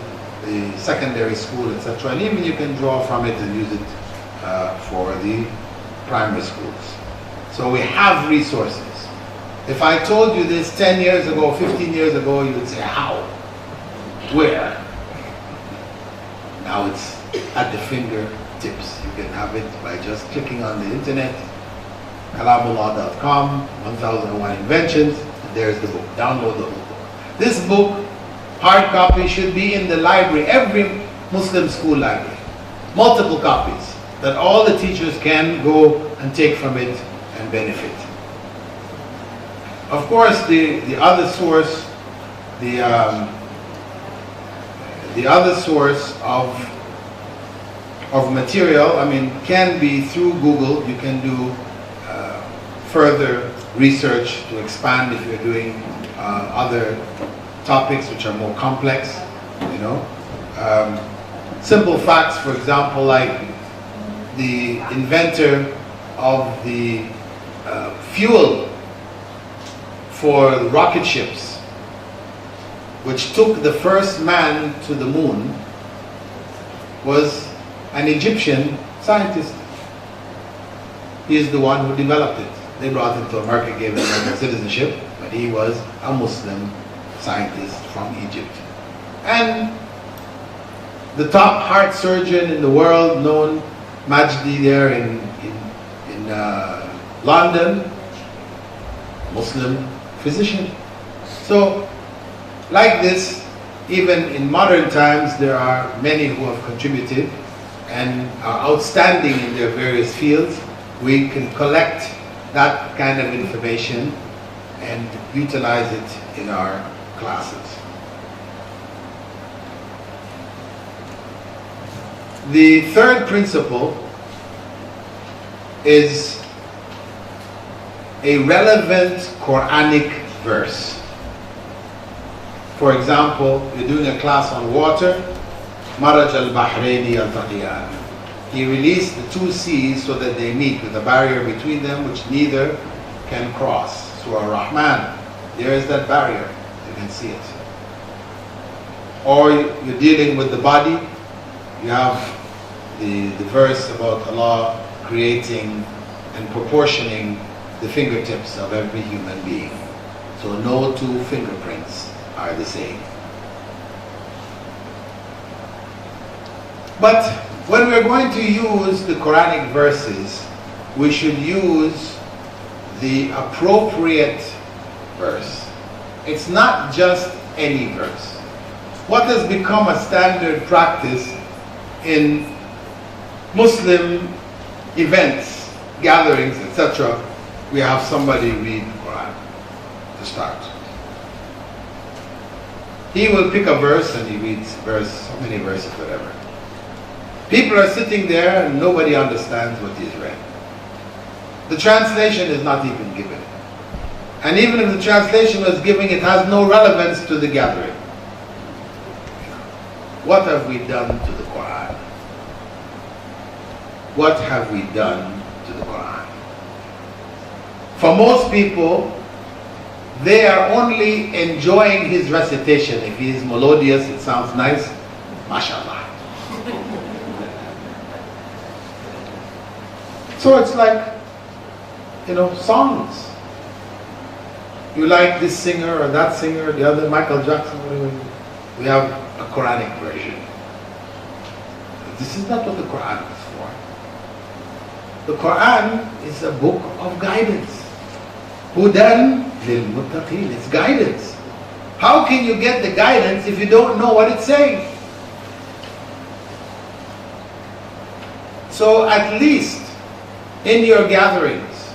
Speaker 1: secondary school, etc. And even you can draw from it and use it for the primary schools. So we have resources. If I told you this 10 years ago, 15 years ago, you would say, how? Where? Now it's at the fingertips. You can have it by just clicking on the internet, kalamullah.com, 1001 Inventions, and there's the book. Download the whole book. This book, hard copy, should be in the library, every Muslim school library. Multiple copies, that all the teachers can go and take from it and benefit. Of course, the other source, the other source of material, I mean, can be through Google. You can do further research to expand if you're doing other topics which are more complex, you know. Simple facts, for example, like the inventor of the fuel for rocket ships, which took the first man to the moon, was an Egyptian scientist. He is the one who developed it. They brought him to America, gave him American citizenship, but he was a Muslim scientist from Egypt. And the top heart surgeon in the world, known Majdi there in London, Muslim physician. So, like this, even in modern times, there are many who have contributed and are outstanding in their various fields. We can collect that kind of information and utilize it in our classes. The third principle is a relevant Quranic verse. For example, you're doing a class on water, Maraj al-Bahrayni al-Taqiyan. He released the two seas so that they meet with a barrier between them which neither can cross. Surah Rahman, there is that barrier, you can see it. Or you're dealing with the body, you have the verse about Allah creating and proportioning the fingertips of every human being. So no two fingerprints are the same. But when we're going to use the Quranic verses, we should use the appropriate verse. It's not just any verse. What has become a standard practice in Muslim events, gatherings, etc., we have somebody read the Quran to start. He will pick a verse and he reads so many verses, whatever. People are sitting there and nobody understands what he's read. The translation is not even given. And even if the translation was given, it has no relevance to the gathering. What have we done to the Quran? What have we done to the Quran? For most people, they are only enjoying his recitation. If he is melodious, it sounds nice, mashallah. So it's like, songs. You like this singer or that singer, the other, Michael Jackson, whatever. We have a Quranic version. This is not what the Quran is for. The Quran is a book of guidance. Hudan lil muttaqin. It's guidance. How can you get the guidance if you don't know what it's saying? So at least in your gatherings,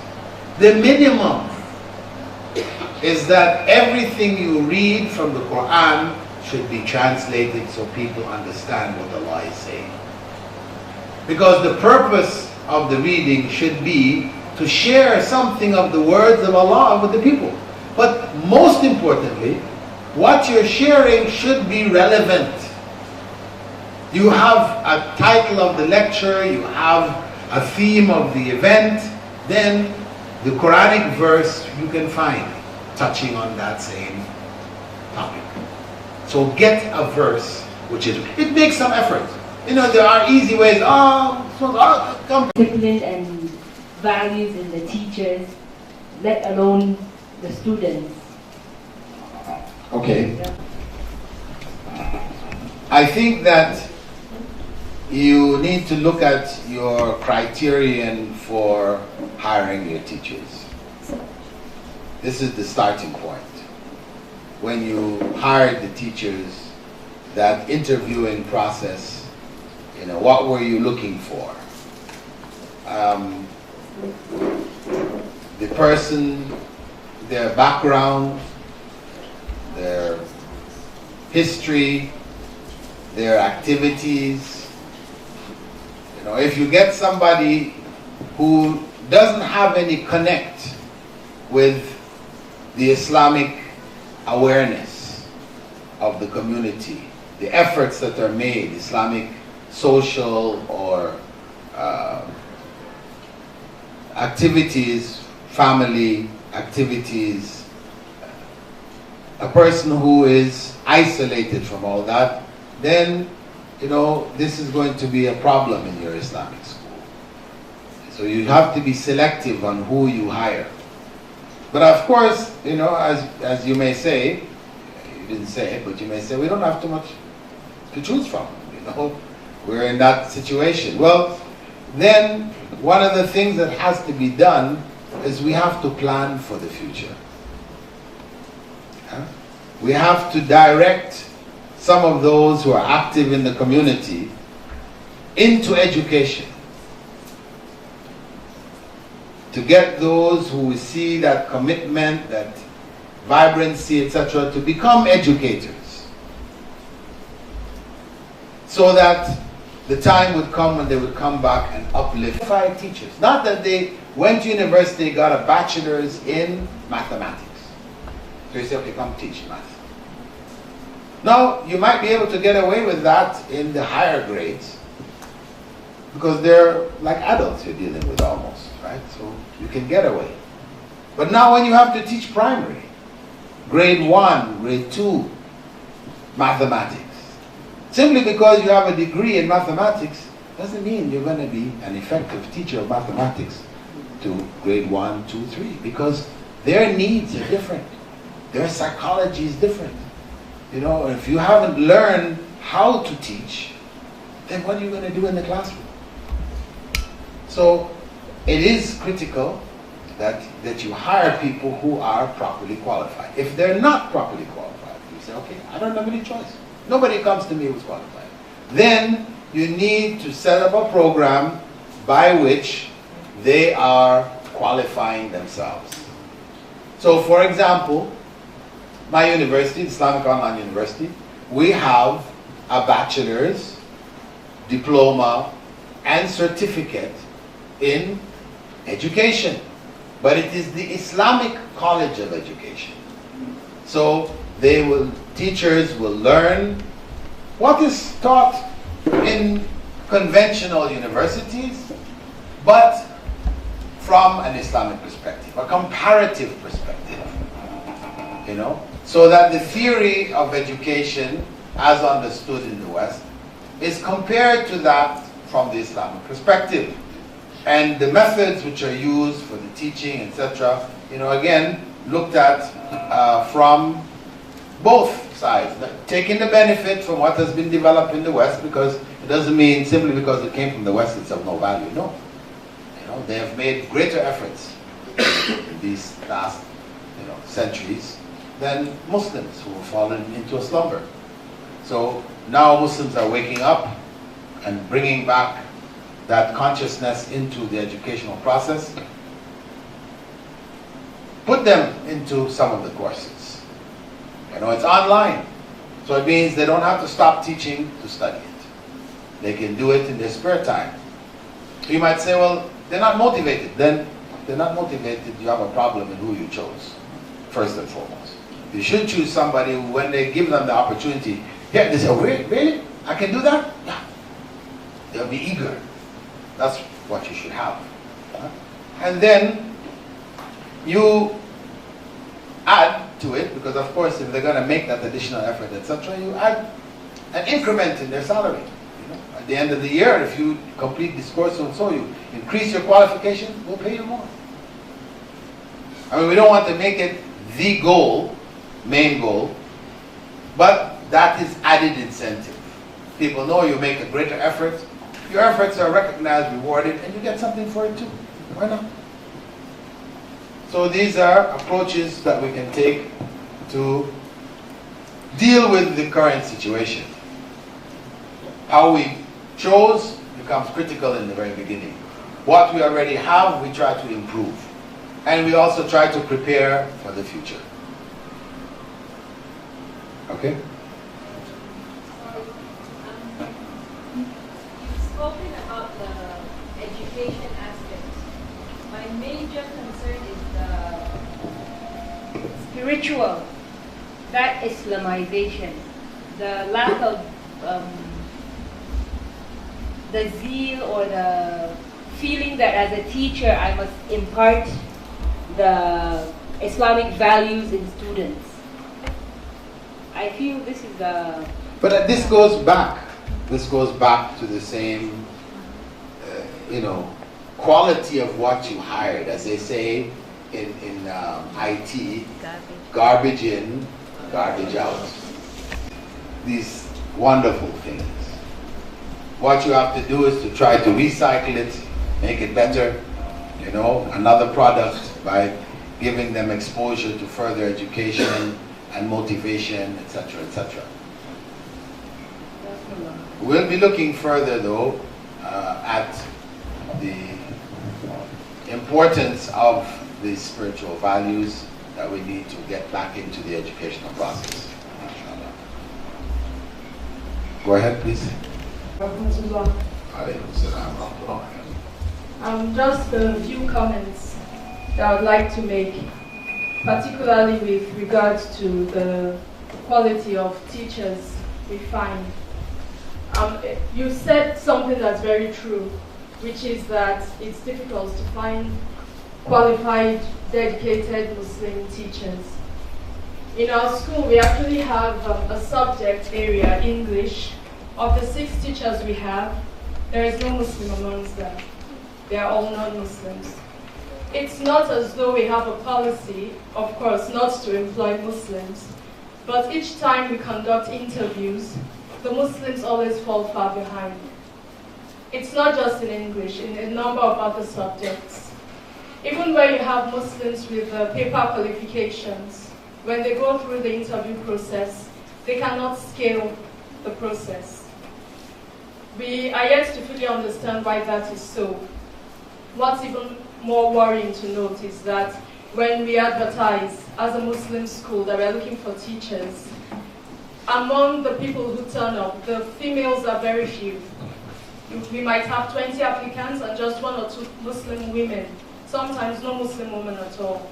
Speaker 1: the minimum is that everything you read from the Quran should be translated so people understand what Allah is saying. Because the purpose of the reading should be to share something of the words of Allah with the people. But most importantly, what you're sharing should be relevant. You have a title of the lecture, you have a theme of the event, then the Quranic verse you can find touching on that same topic. So get a verse which is, it makes some effort. You know, there are easy ways, come.
Speaker 5: Discipline and values in the teachers, let alone the students.
Speaker 1: Okay. I think that you need to look at your criterion for hiring your teachers. This is the starting point. When you hired the teachers, that interviewing process, you know, what were you looking for? The person, their background, their history, their activities. You know, if you get somebody who doesn't have any connect with the Islamic awareness of the community, the efforts that are made, Islamic social or activities, family activities, a person who is isolated from all that, then, you know, this is going to be a problem in your Islamic school. So you have to be selective on who you hire. But of course, you know, as you may say, you didn't say it, but you may say, we don't have too much to choose from. You know, we're in that situation. Well, then one of the things that has to be done is we have to plan for the future. Yeah? We have to direct some of those who are active in the community into education. To get those who see that commitment, that vibrancy, etc., to become educators. So that the time would come when they would come back and uplift qualified teachers. Not that they went to university, got a bachelor's in mathematics. So you say, okay, come teach math. Now, you might be able to get away with that in the higher grades because they're like adults you're dealing with almost, right? So you can get away. But now when you have to teach primary, grade 1, grade 2, mathematics, simply because you have a degree in mathematics doesn't mean you're going to be an effective teacher of mathematics to grade 1, 2, 3, because their needs are different. Their psychology is different. You know, if you haven't learned how to teach, then what are you going to do in the classroom? So it is critical that you hire people who are properly qualified. If they're not properly qualified, you say, okay, I don't have any choice. Nobody comes to me who's qualified. Then you need to set up a program by which they are qualifying themselves. So for example, my university, Islamic Online University, we have a bachelor's, diploma, and certificate in education. But it is the Islamic College of Education. So teachers will learn what is taught in conventional universities, but from an Islamic perspective, a comparative perspective, you know, so that the theory of education, as understood in the West, is compared to that from the Islamic perspective. And the methods which are used for the teaching, etc., you know, again, looked at from both sides, taking the benefit from what has been developed in the West, because it doesn't mean simply because it came from the West it's of no value. No. You know, they have made greater efforts in these last, you know, centuries than Muslims who have fallen into a slumber. So now Muslims are waking up and bringing back that consciousness into the educational process. Put them into some of the courses. You know, it's online. So it means they don't have to stop teaching to study it. They can do it in their spare time. You might say, well, they're not motivated. Then they're not motivated, you have a problem in who you chose, first and foremost. You should choose somebody who, when they give them the opportunity, yeah, they say, really? I can do that? Yeah. They'll be eager. That's what you should have. And then you add to it, because of course if they're going to make that additional effort, etc., you add an increment in their salary. You know, at the end of the year, if you complete this course and so you increase your qualification, we'll pay you more. I mean, we don't want to make it the goal, main goal, but that is added incentive. People know you make a greater effort, your efforts are recognized, rewarded, and you get something for it too. Why not? So these are approaches that we can take to deal with the current situation. How we chose becomes critical in the very beginning. What we already have, we try to improve. And we also try to prepare for the future. Okay?
Speaker 6: You've spoken about the education aspect. My major concern is the spiritual, that Islamization, the lack of the zeal or the feeling that as a teacher I must impart the Islamic values in students. I feel this is the...
Speaker 1: But this goes back. This goes back to the same, quality of what you hired. As they say in IT, garbage in, garbage out. These wonderful things. What you have to do is to try to recycle it, make it better, another product, by giving them exposure to further education and motivation, etc., etc. We'll be looking further, though, at the importance of these spiritual values that we need to get back into the educational process. Go ahead, please.
Speaker 7: Just a few comments that I would like to make, particularly with regards to the quality of teachers we find. You said something that's very true, which is that it's difficult to find qualified, dedicated Muslim teachers. In our school, we actually have a subject area, English. Of the 6 teachers we have, there is no Muslim amongst them. They are all non-Muslims. It's not as though we have a policy, of course, not to employ Muslims, but each time we conduct interviews, the Muslims always fall far behind. It's not just in English, in a number of other subjects. Even where you have Muslims with paper qualifications, when they go through the interview process, they cannot scale the process. We are yet to fully understand why that is so. What's even more worrying to note is that when we advertise as a Muslim school that we are looking for teachers, among the people who turn up, the females are very few. We might have 20 applicants and just 1 or 2 Muslim women, sometimes no Muslim women at all.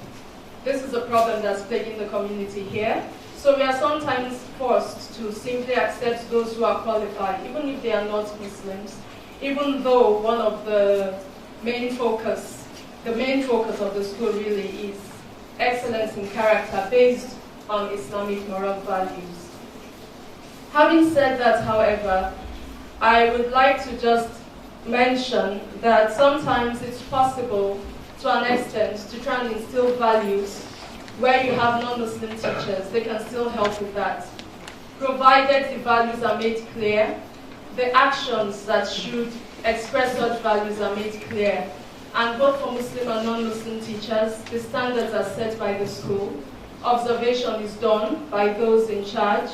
Speaker 7: This is a problem that's plaguing the community here. So we are sometimes forced to simply accept those who are qualified, even if they are not Muslims, even though one of the main focus of the school really is excellence in character based on Islamic moral values. Having said that, however, I would like to just mention that sometimes it's possible to an extent to try and instill values where you have non-Muslim teachers. They can still help with that. Provided the values are made clear, the actions that should express such values are made clear. And both for Muslim and non-Muslim teachers, the standards are set by the school. observation is done by those in charge.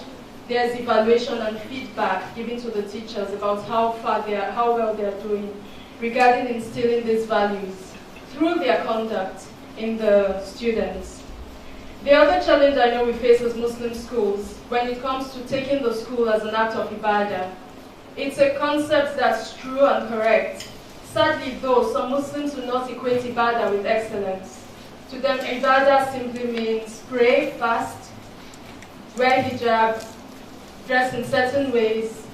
Speaker 7: There's evaluation and feedback given to the teachers about how well they are doing regarding instilling these values through their conduct in the students. The other challenge I know we face as Muslim schools, when it comes to taking the school as an act of ibadah, it's a concept that's true and correct. Sadly though, some Muslims do not equate ibadah with excellence. To them, ibadah simply means pray, fast, wear hijab, dress in certain ways,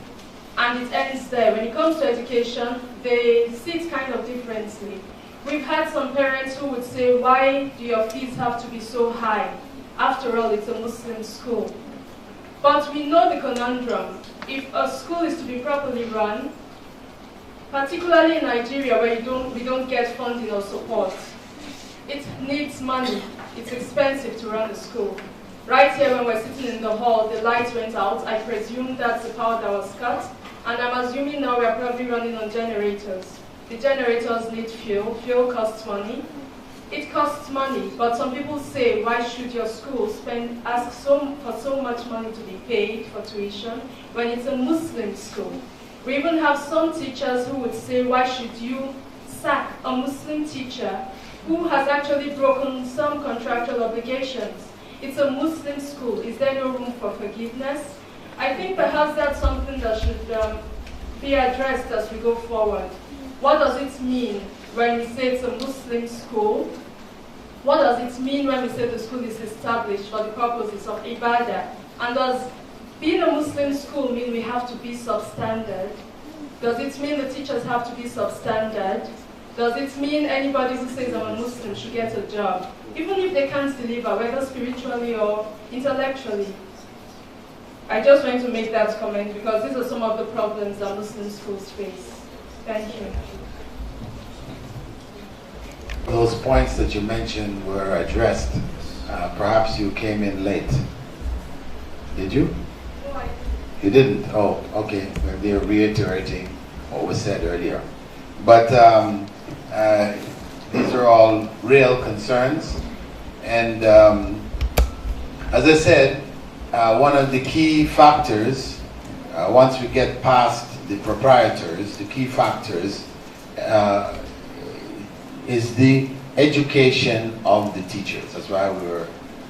Speaker 7: and it ends there. When it comes to education, they see it kind of differently. We've had some parents who would say, why do your fees have to be so high? After all, it's a Muslim school. But we know the conundrum. If a school is to be properly run, particularly in Nigeria where we don't get funding or support, it needs money. It's expensive to run a school. Right here when we're sitting in the hall, the lights went out. I presume that's the power that was cut. And I'm assuming now we're probably running on generators. The generators need fuel. Fuel costs money. It costs money, but some people say, why should your school ask for so much money to be paid for tuition when it's a Muslim school? We even have some teachers who would say, why should you sack a Muslim teacher who has actually broken some contractual obligations? It's a Muslim school. Is there no room for forgiveness? I think perhaps that's something that should be addressed as we go forward. What does it mean when we say it's a Muslim school? What does it mean when we say the school is established for the purposes of ibadah? And does being a Muslim school mean we have to be substandard? Does it mean the teachers have to be substandard? Does it mean anybody who says I'm a Muslim should get a job, even if they can't deliver, whether spiritually or intellectually? I just want to make that comment because these are some of the problems that Muslim schools face. Thank you.
Speaker 1: Those points that you mentioned were addressed. Perhaps you came in late. Did you?
Speaker 7: No, I didn't.
Speaker 1: You didn't? Oh, okay. Well, they're reiterating what was said earlier. But these are all real concerns. And as I said, one of the key factors, once we get past the proprietors, the key factors is the education of the teachers. That's why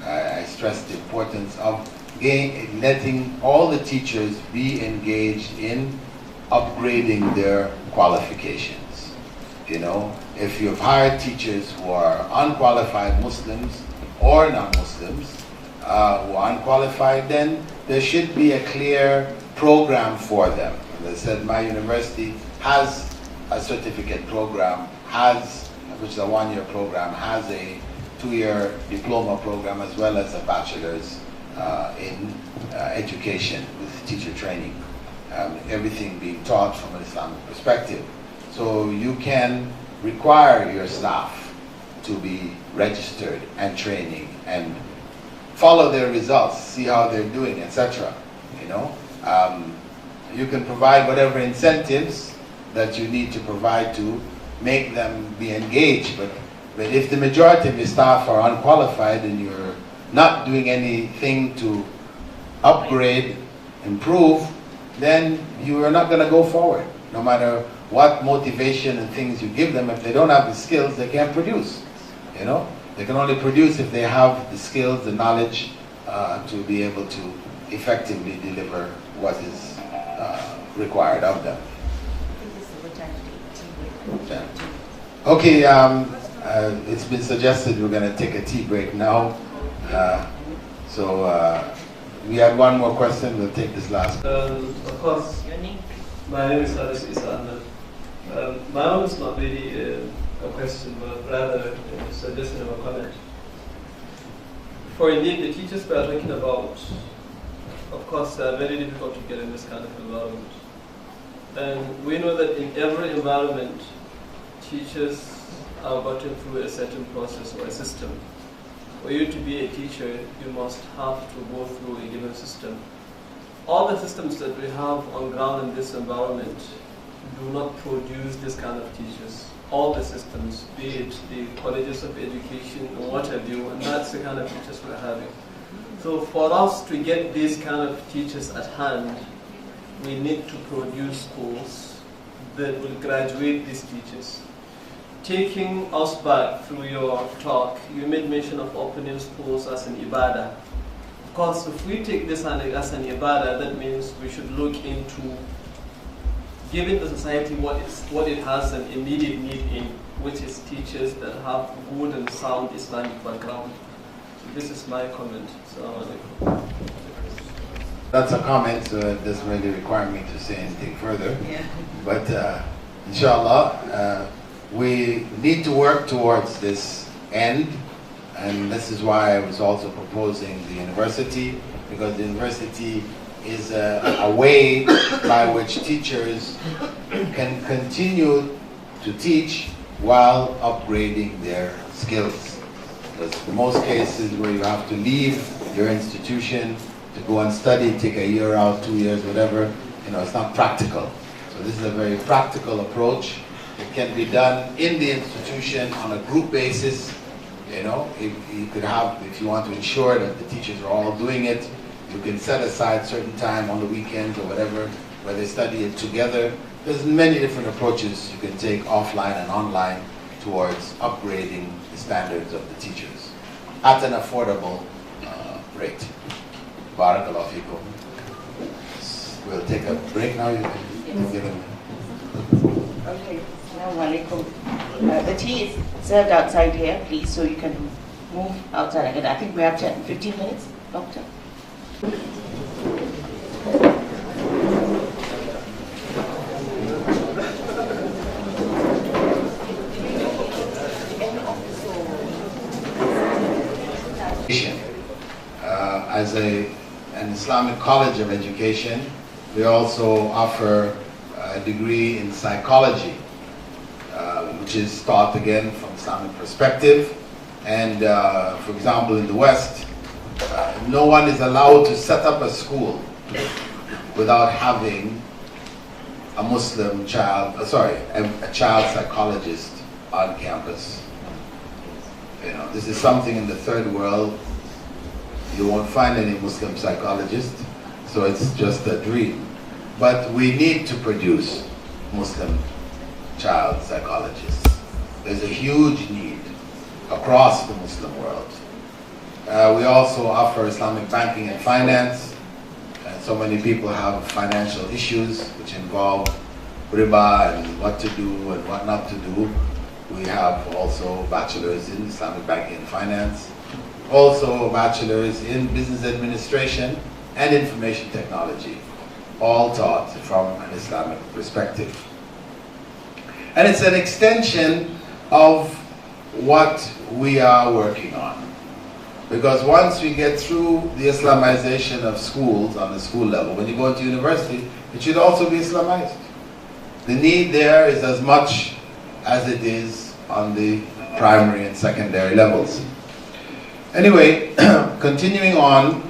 Speaker 1: I stressed the importance of letting all the teachers be engaged in upgrading their qualifications. You know, if you've hired teachers who are unqualified Muslims or non-Muslims, who are unqualified, then there should be a clear program for them. As I said, my university has a certificate program, which is a one-year program, has a two-year diploma program as well as a bachelor's in education with teacher training. Everything being taught from an Islamic perspective. So you can require your staff to be registered and training and follow their results, see how they're doing, etc. You know, you can provide whatever incentives that you need to provide to make them be engaged, but if the majority of your staff are unqualified and you're not doing anything to upgrade, improve, then you are not going to go forward. No matter what motivation and things you give them, if they don't have the skills, they can't produce. You know, they can only produce if they have the skills, the knowledge to be able to effectively deliver what is required of them. Yeah. Okay, it's been suggested we're going to take a tea break now. We had one more question. We'll take this last.
Speaker 8: Of course, my name is Alice Isa. My own is not really a question, but rather a suggestion or a comment. For indeed, the teachers we are talking about, of course, they are very difficult to get in this kind of environment. And we know that in every environment, teachers are gotten through a certain process or a system. For you to be a teacher, you must have to go through a given system. All the systems that we have on ground in this environment do not produce this kind of teachers. all the systems, be it the colleges of education or what have you, and that's the kind of teachers we're having. So for us to get these kind of teachers at hand, we need to produce schools that will graduate these teachers. Taking us back through your talk, you made mention of opening schools as an ibadah. Of course, if we take this as an ibadah, that means we should look into giving the society what it has an immediate need in, which is teachers that have good and sound Islamic background. So this is my comment. Assalamu alaikum.
Speaker 1: That's a comment, so it doesn't really require me to say anything further.
Speaker 4: Yeah.
Speaker 1: But inshallah, we need to work towards this end, and this is why I was also proposing the university, because the university is a way by which teachers can continue to teach while upgrading their skills. Because in most cases where you have to leave your institution to go and study, take a year out, 2 years, whatever, it's not practical. So this is a very practical approach. It can be done in the institution on a group basis. If you could have, if you want to ensure that the teachers are all doing it, you can set aside certain time on the weekends or whatever, where they study it together. There's many different approaches you can take offline and online towards upgrading the standards of the teachers at an affordable rate. Barakallahu feekum. We'll take a break now. You can give them.
Speaker 4: Okay. Assalamu alaikum. The tea is served outside here, please, so you can move outside again. I think we have 15 minutes, Doctor.
Speaker 1: As an Islamic College of Education, we also offer a degree in psychology, which is taught again from Islamic perspective. And for example, in the West, no one is allowed to set up a school without having a Muslim child, a child psychologist on campus. This is something in the third world. You won't find any Muslim psychologist, so it's just a dream. But we need to produce Muslim child psychologists. There's a huge need across the Muslim world. We also offer Islamic banking and finance. So many people have financial issues which involve riba and what to do and what not to do. We have also bachelors in Islamic banking and finance. Also bachelors in business administration and information technology, all taught from an Islamic perspective. And it's an extension of what we are working on. Because once we get through the Islamization of schools on the school level, when you go into university, it should also be Islamized. The need there is as much as it is on the primary and secondary levels. Anyway, continuing on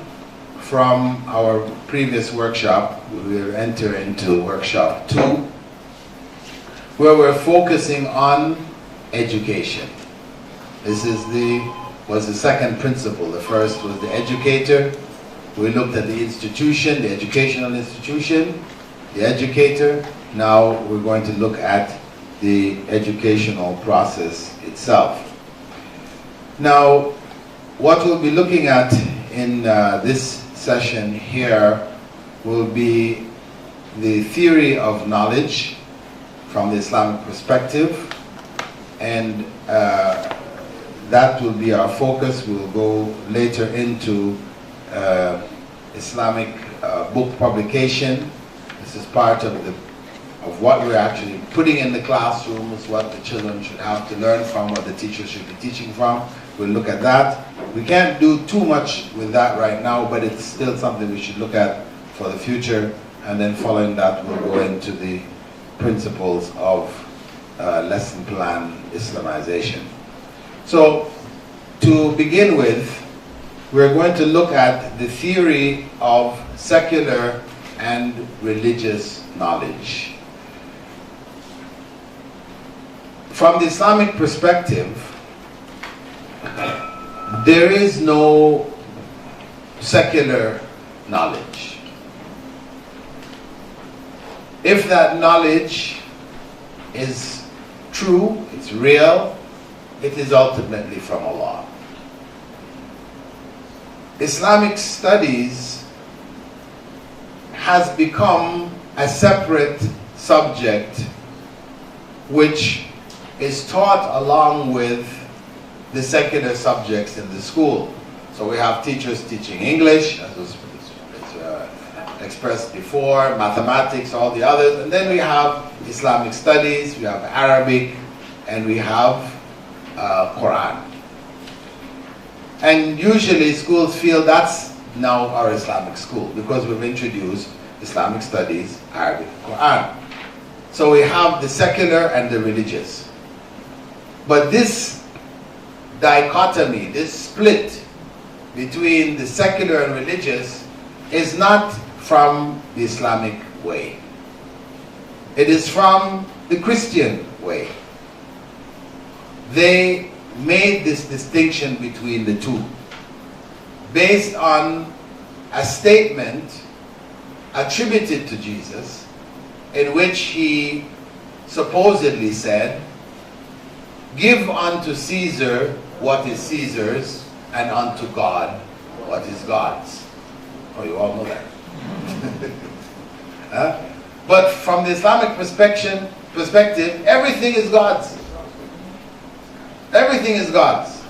Speaker 1: from our previous workshop, we will enter into workshop 2, where we're focusing on education. This was the second principle. The first was the educator. We looked at the institution, the educational institution, the educator. Now we're going to look at the educational process itself. Now, what we'll be looking at in this session here will be the theory of knowledge from the Islamic perspective, and that will be our focus. We'll go later into Islamic book publication. This is part of what we're actually putting in the classrooms, what the children should have to learn from, what the teachers should be teaching from. We'll look at that. We can't do too much with that right now, but it's still something we should look at for the future. And then following that, we'll go into the principles of lesson plan Islamization. So, to begin with, we're going to look at the theory of secular and religious knowledge. from the Islamic perspective, there is no secular knowledge. If that knowledge is true, it's real, it is ultimately from Allah. Islamic studies has become a separate subject which is taught along with the secular subjects in the school. So we have teachers teaching English, as was expressed before, mathematics, all the others, and then we have Islamic studies, we have Arabic, and we have Quran. And usually schools feel that's now our Islamic school because we've introduced Islamic studies, Arabic, Quran. So we have the secular and the religious. But this dichotomy, this split between the secular and religious is not from the Islamic way. It is from the Christian way. They made this distinction between the two based on a statement attributed to Jesus in which he supposedly said, "Give unto Caesar what is Caesar's, and unto God what is God's." Oh, you all know that. But from the Islamic perspective, everything is God's. Everything is God's.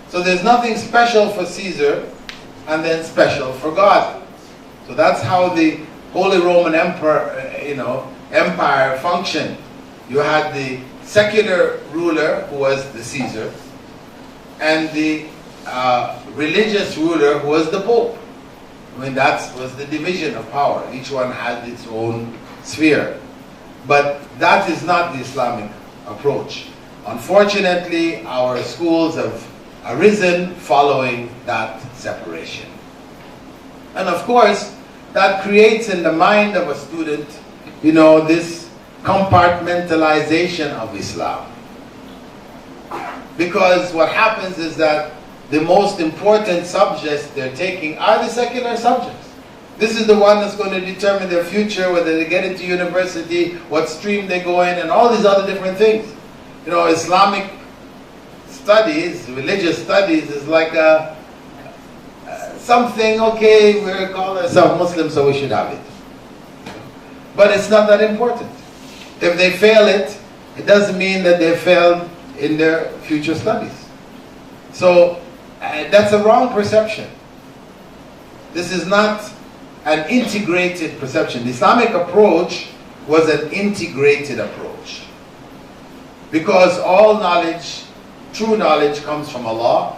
Speaker 1: So there's nothing special for Caesar and then special for God. So that's how the Holy Roman Empire functioned. You had the secular ruler who was the Caesar, and the religious ruler who was the Pope. I mean, that was the division of power. Each one had its own sphere. But that is not the Islamic approach. Unfortunately, our schools have arisen following that separation. And of course, that creates in the mind of a student, this compartmentalization of Islam. Because what happens is that the most important subjects they're taking are the secular subjects. This is the one that's going to determine their future, whether they get into university, what stream they go in, and all these other different things. Islamic studies, religious studies is like something, okay, we're called ourselves Muslims, so we should have it. But it's not that important. If they fail it, it doesn't mean that they failed in their future studies. So that's a wrong perception. This is not an integrated perception. The Islamic approach was an integrated approach. Because all knowledge, true knowledge, comes from Allah.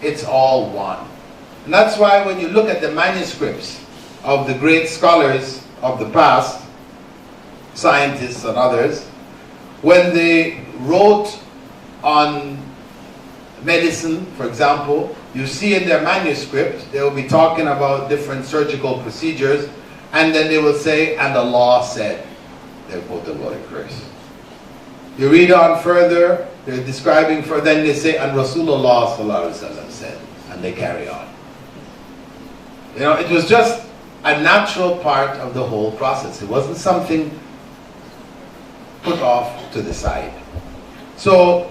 Speaker 1: It's all one. And that's why when you look at the manuscripts of the great scholars of the past, scientists and others, when they wrote on medicine, for example, you see in their manuscript, they will be talking about different surgical procedures, and then they will say, "and Allah said." They'll quote the word curse. You read on further, they're describing further, then they say, "and Rasulullah sallallahu alaihi wasallam said," and they carry on. It was just a natural part of the whole process. It wasn't something put off to the side. So,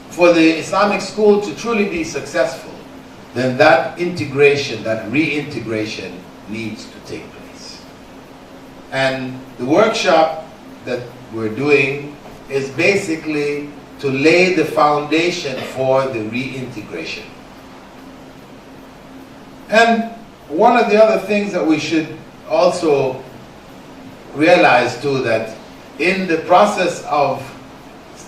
Speaker 1: for the Islamic school to truly be successful, then that integration, that reintegration needs to take place. And the workshop that we're doing is basically to lay the foundation for the reintegration. And one of the other things that we should also realize too, that in the process of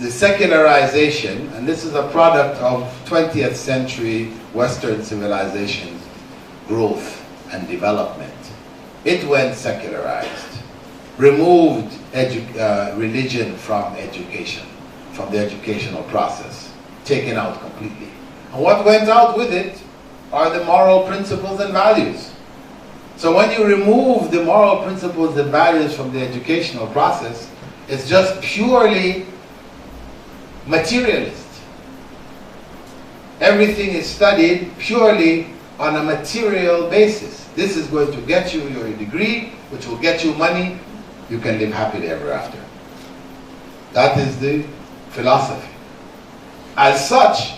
Speaker 1: the secularization, and this is a product of 20th century Western civilization's growth and development, it went secularized, removed religion from education, from the educational process, taken out completely. And what went out with it are the moral principles and values. So when you remove the moral principles and values from the educational process, it's just purely materialist. Everything is studied purely on a material basis. This is going to get you your degree, which will get you money. You can live happily ever after. That is the philosophy. As such,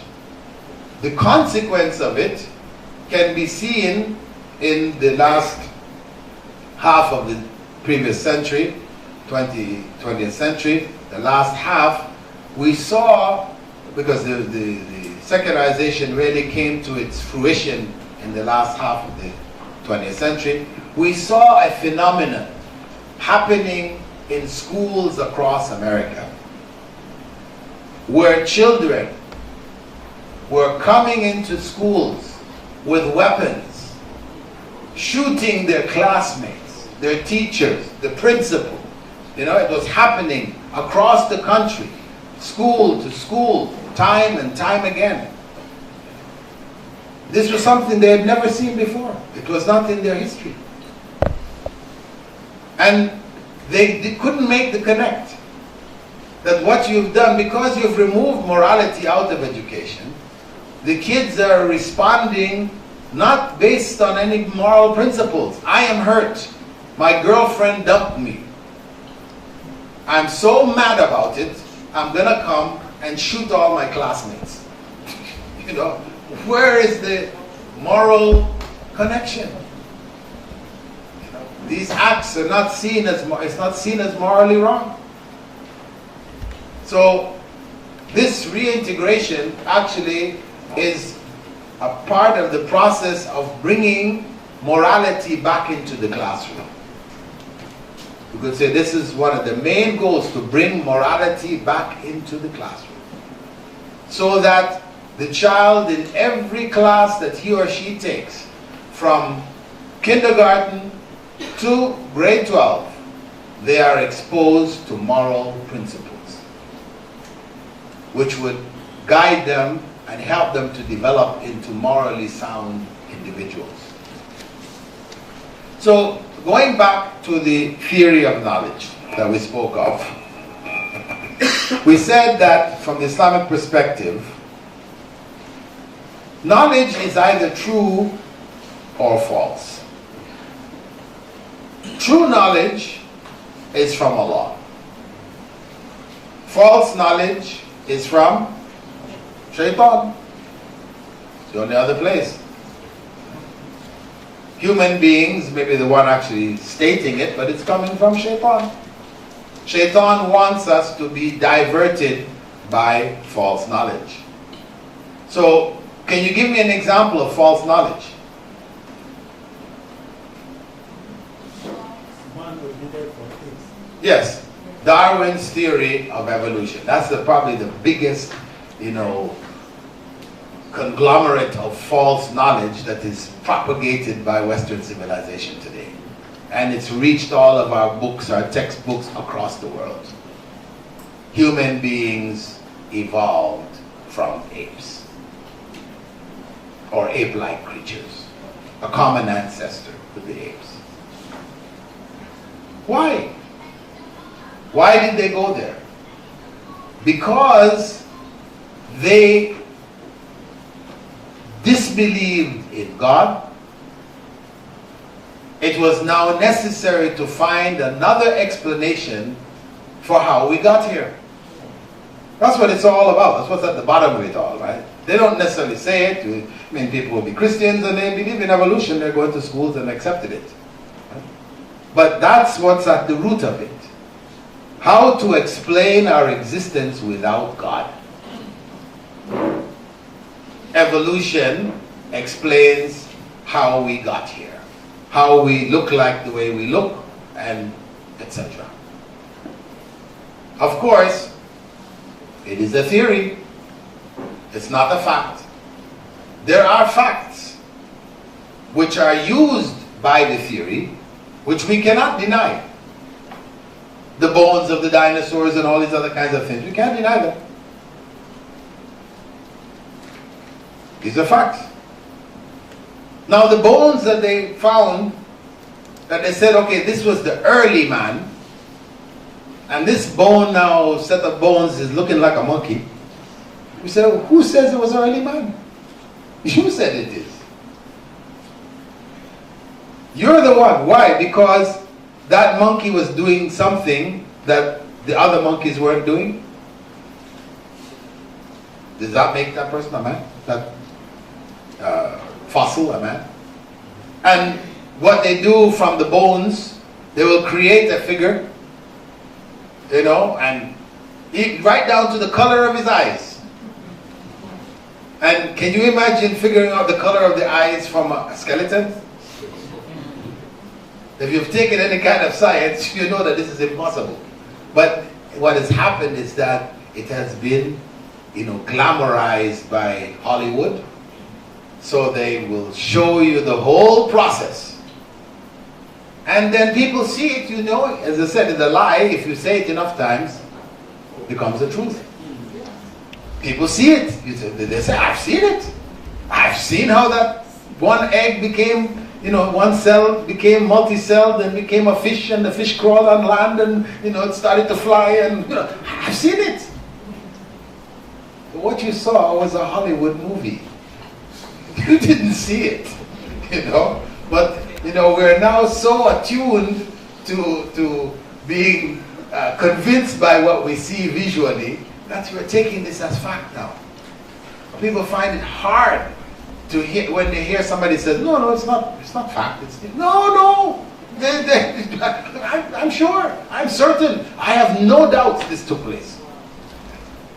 Speaker 1: the consequence of it can be seen in the last half of the previous century, 20th century, the last half. We saw, because the secularization really came to its fruition in the last half of the 20th century, we saw a phenomenon happening in schools across America where children were coming into schools with weapons, shooting their classmates, their teachers, the principal. You know, it was happening across the country, school to school, time and time again. This was something they had never seen before. It was not in their history. And they couldn't make the connect that what you've done, because you've removed morality out of education, the kids are responding not based on any moral principles. I am hurt. My girlfriend dumped me. I'm so mad about it, I'm going to come and shoot all my classmates. You know, where is the moral connection? You know, these acts are not seen as, it's not seen as morally wrong. So this reintegration actually is a part of the process of bringing morality back into the classroom. You could say this is one of the main goals, to bring morality back into the classroom, so that the child in every class that he or she takes, from kindergarten to grade 12, they are exposed to moral principles which would guide them and help them to develop into morally sound individuals. So, going back to the theory of knowledge that we spoke of, we said that from the Islamic perspective, knowledge is either true or false. True knowledge is from Allah. False knowledge is from Shaitan. It's the only other place. Human beings may be the one actually stating it, but it's coming from Shaitan. Shaitan wants us to be diverted by false knowledge. So, can you give me an example of false knowledge? Yes, Darwin's theory of evolution. That's probably the biggest, conglomerate of false knowledge that is propagated by Western civilization today. And it's reached all of our books, our textbooks across the world. Human beings evolved from apes, or ape-like creatures, a common ancestor with the apes. Why? Why did they go there? Because they disbelieved in God. It was now necessary to find another explanation for how we got here. That's what it's all about. That's what's at the bottom of it all, right? They don't necessarily say it. I mean, people will be Christians and they believe in evolution. They're going to schools and accepted it. But that's what's at the root of it. How to explain our existence without God. Evolution explains how we got here, how we look like the way we look, and etc. Of course, it is a theory. It's not a fact. There are facts which are used by the theory, which we cannot deny. The bones of the dinosaurs and all these other kinds of things, we can't deny them. These are facts. Now the bones that they found, that they said, okay, this was the early man, and this bone now, set of bones, is looking like a monkey. We say, who says it was early man? You said it is. You're the one. Why? Because that monkey was doing something that the other monkeys weren't doing. Does that make that person a man? That fossil a man? And what they do from the bones, they will create a figure, you know, and right down to the color of his eyes. And can you imagine figuring out the color of the eyes from a skeleton? If you've taken any kind of science, you know that this is impossible. But what has happened is that it has been, you know, glamorized by Hollywood. So they will show you the whole process. And then people see it, you know, as I said, it's a lie. If you say it enough times, it becomes the truth. People see it. They say, I've seen it. I've seen how that one egg became, you know, one cell became multi-celled and became a fish, and the fish crawled on land and, you know, it started to fly, and, you know, I've seen it. What you saw was a Hollywood movie. You didn't see it, you know. But, you know, we're now so attuned to being convinced by what we see visually that we're taking this as fact now. People find it hard to hear when they hear somebody says, no, it's not fact. No. I'm sure, I'm certain, I have no doubt this took place.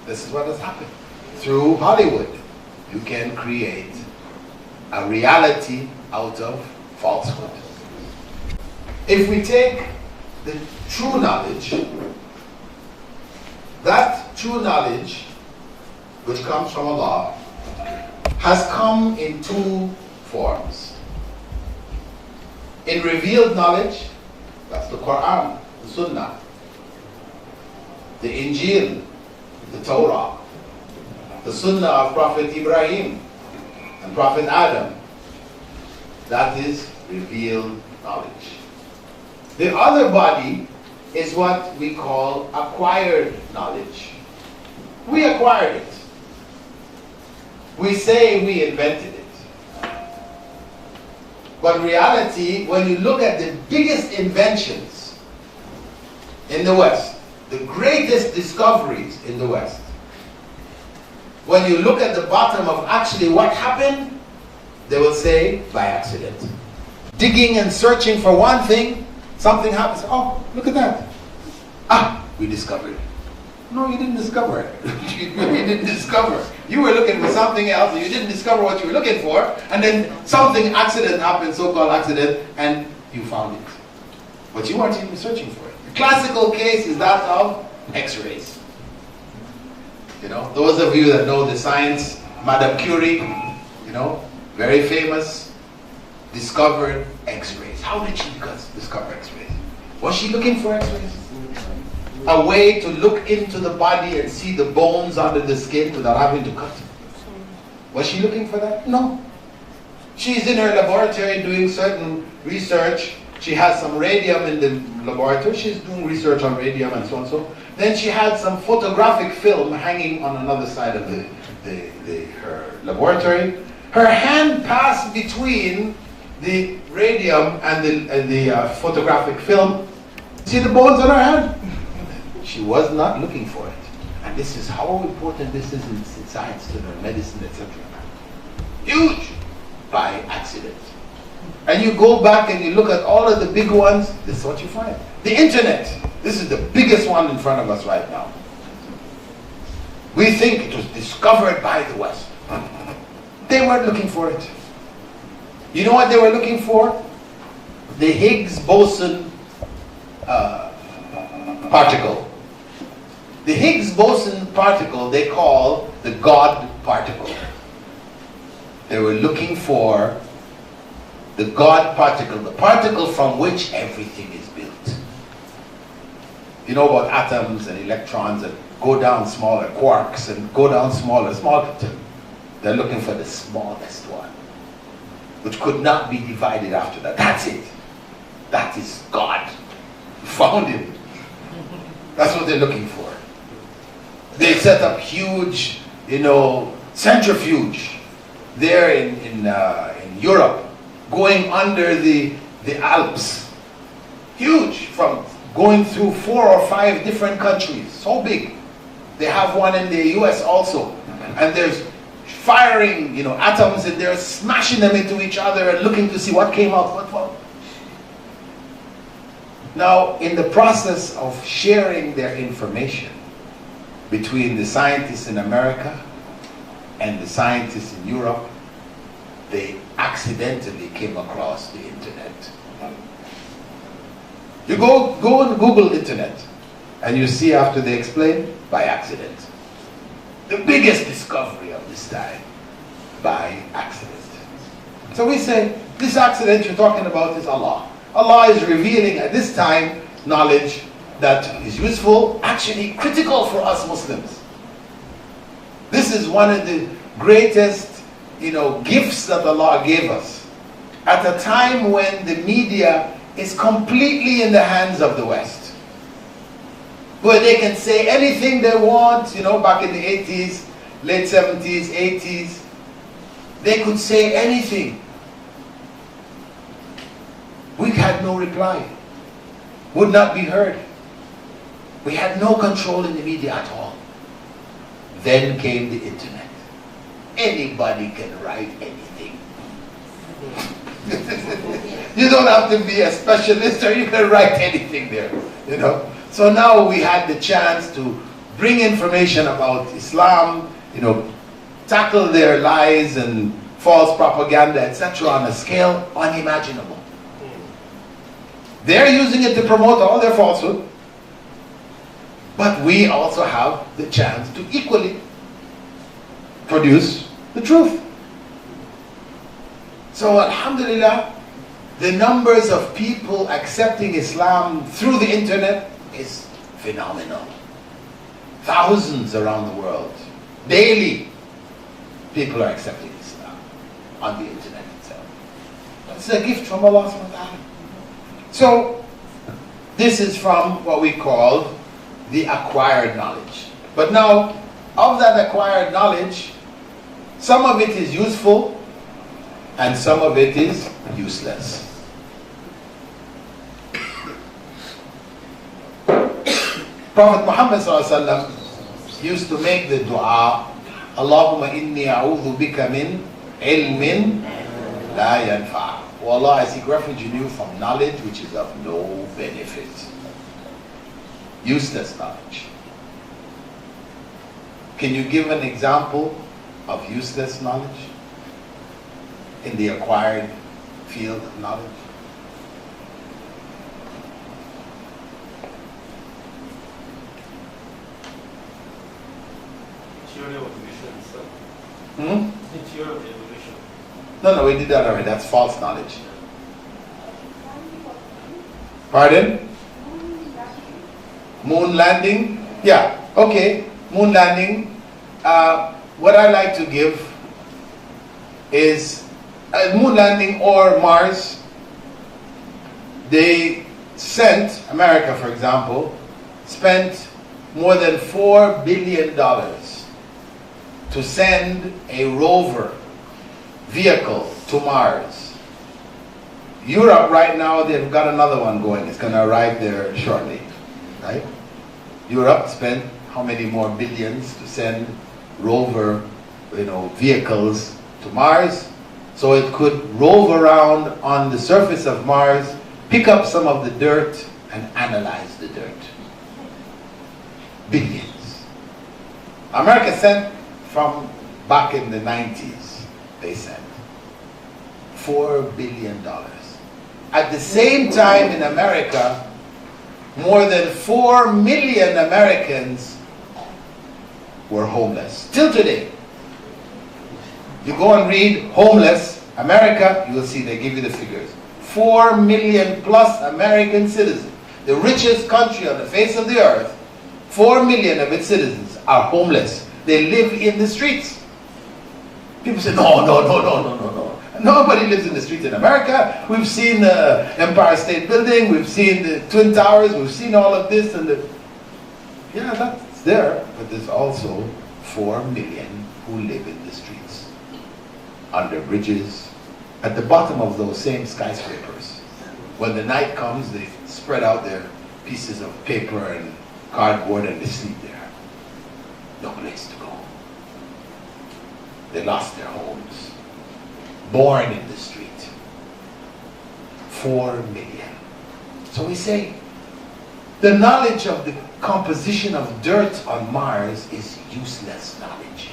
Speaker 1: This is what has happened. Through Hollywood, you can create a reality out of falsehood. If we take the true knowledge, that true knowledge, which comes from Allah, has come in two forms. In revealed knowledge, that's the Quran, the Sunnah, the Injil, the Torah, the Sunnah of Prophet Ibrahim and Prophet Adam. That is revealed knowledge. The other body is what we call acquired knowledge. We acquired it. We say we invented it. But in reality, when you look at the biggest inventions in the West, the greatest discoveries in the West, when you look at the bottom of actually what happened, they will say by accident. Digging and searching for one thing, something happens. Oh, look at that. Ah, we discovered it. No, you didn't discover it. You didn't discover. You were looking for something else, and you didn't discover what you were looking for, and then something accident happened, so-called accident, and you found it. But you weren't even searching for it. The classical case is that of X-rays. You know, those of you that know the science, Madame Curie, you know, very famous, discovered X-rays. How did she discover X-rays? Was she looking for X-rays? A way to look into the body and see the bones under the skin without having to cut. Was she looking for that? No. She's in her laboratory doing certain research. She has some radium in the laboratory. She's doing research on radium and so on and so. Then she had some photographic film hanging on another side of her laboratory. Her hand passed between the radium and the photographic film. See the bones on her hand? She was not looking for it. And this is how important this is in science, to learn medicine, etc. Huge! By accident. And you go back and you look at all of the big ones, this is what you find. The internet, this is the biggest one in front of us right now. We think it was discovered by the West. They weren't looking for it. You know what they were looking for? The Higgs boson particle. The Higgs boson particle they call the God particle. They were looking for the God particle, the particle from which everything is built. You know about atoms and electrons that go down smaller, quarks, and go down smaller. They're looking for the smallest one, which could not be divided after that. That's it. That is God. Found him. That's what they're looking for. They set up huge centrifuge there in Europe, going under the Alps. Huge, from going through 4 or 5 different countries, so big. They have one in the US also. And there's firing, atoms, and they're smashing them into each other and looking to see what came out. Now, in the process of sharing their information between the scientists in America and the scientists in Europe, they accidentally came across the internet. You go and Google internet, and you see after they explain, by accident. The biggest discovery of this time, by accident. So we say, this accident you're talking about is Allah. Allah is revealing at this time knowledge that is useful, actually critical for us Muslims. This is one of the greatest, gifts that Allah gave us. At a time when the media is completely in the hands of the West, where they can say anything they want, back in the 80s, late 70s, 80s, they could say anything. We had no reply, would not be heard. We had no control in the media at all. Then came the internet. Anybody can write anything. You don't have to be a specialist, or you can write anything there, So now we had the chance to bring information about Islam, tackle their lies and false propaganda, etc. on a scale unimaginable. They're using it to promote all their falsehood, but we also have the chance to equally produce the truth. So alhamdulillah, the numbers of people accepting Islam through the internet is phenomenal. Thousands around the world. Daily, people are accepting Islam on the internet itself. It's a gift from Allah subhanahu wa ta'ala. So, this is from what we call the acquired knowledge. But now, of that acquired knowledge, some of it is useful and some of it is useless. Prophet Muhammad ﷺ used to make the dua, Allahumma inni a'udhu bika min ilmin la yanfa'. Oh Allah, I seek refuge in you from knowledge which is of no benefit. Useless knowledge. Can you give an example of useless knowledge in the acquired field of knowledge?
Speaker 3: Theory of evolution, sir.
Speaker 1: The
Speaker 3: theory of evolution.
Speaker 1: No, we did that already. That's false knowledge. Pardon? Moon landing? Yeah, okay. Moon landing. What I like to give is moon landing or Mars. They sent, America for example, spent more than $4 billion to send a rover vehicle to Mars. Europe right now, they've got another one going. It's going to arrive there shortly, right? Europe spent how many more billions to send rover, vehicles to Mars, so it could rove around on the surface of Mars, pick up some of the dirt and analyze the dirt. Billions. America sent from back in the 90s, they sent $4 billion. At the same time in America, more than 4 million Americans were homeless. Till today. You go and read homeless, America, you will see they give you the figures. 4 million plus American citizens. The richest country on the face of the earth, 4 million of its citizens are homeless. They live in the streets. People say, no. Nobody lives in the streets in America. We've seen the Empire State Building, we've seen the Twin Towers, we've seen all of this and yeah, that's there, but there's also 4 million who live in the streets, under bridges, at the bottom of those same skyscrapers. When the night comes, they spread out their pieces of paper and cardboard and they sleep there. No place to go. They lost their homes. Born in the street. 4 million. So we say, the knowledge of the composition of dirt on Mars is useless knowledge.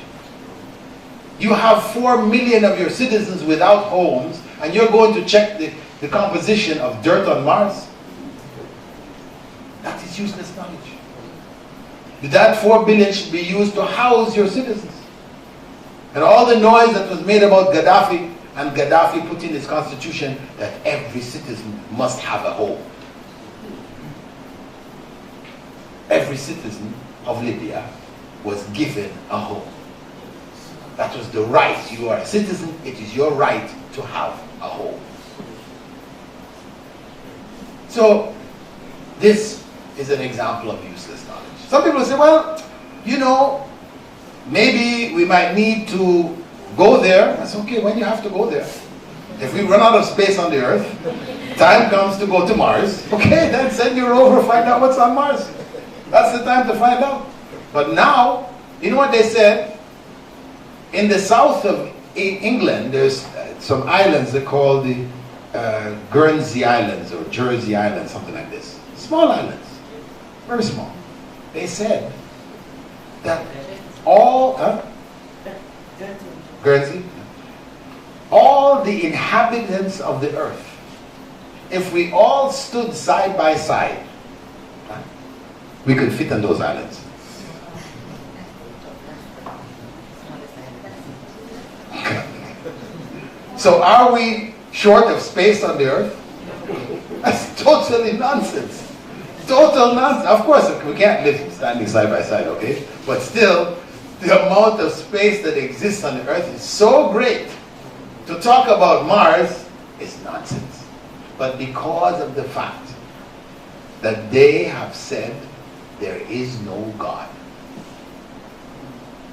Speaker 1: You have 4 million of your citizens without homes, and you're going to check the composition of dirt on Mars? That is useless knowledge. That 4 billion should be used to house your citizens. And all the noise that was made about Gaddafi, and Gaddafi put in his constitution that every citizen must have a home. Every citizen of Libya was given a home. That was the right. You are a citizen, it is your right to have a home. So, this is an example of useless knowledge. Some people say, well, you know, maybe we might need to go there. That's okay, when you have to go there. If we run out of space on the Earth, time comes to go to Mars, okay, then send your rover, find out what's on Mars. That's the time to find out. But now, you know what they said? In the south of England, there's some islands they call the Guernsey Islands or Jersey Islands, something like this. Small islands, very small. They said that all, Guernsey, all the inhabitants of the earth, if we all stood side by side, we could fit on those islands. So are we short of space on the earth? That's totally nonsense. Total nonsense. Of course, we can't live standing side by side, okay? But still, the amount of space that exists on the earth is so great. To talk about Mars is nonsense. But because of the fact that they have said there is no God,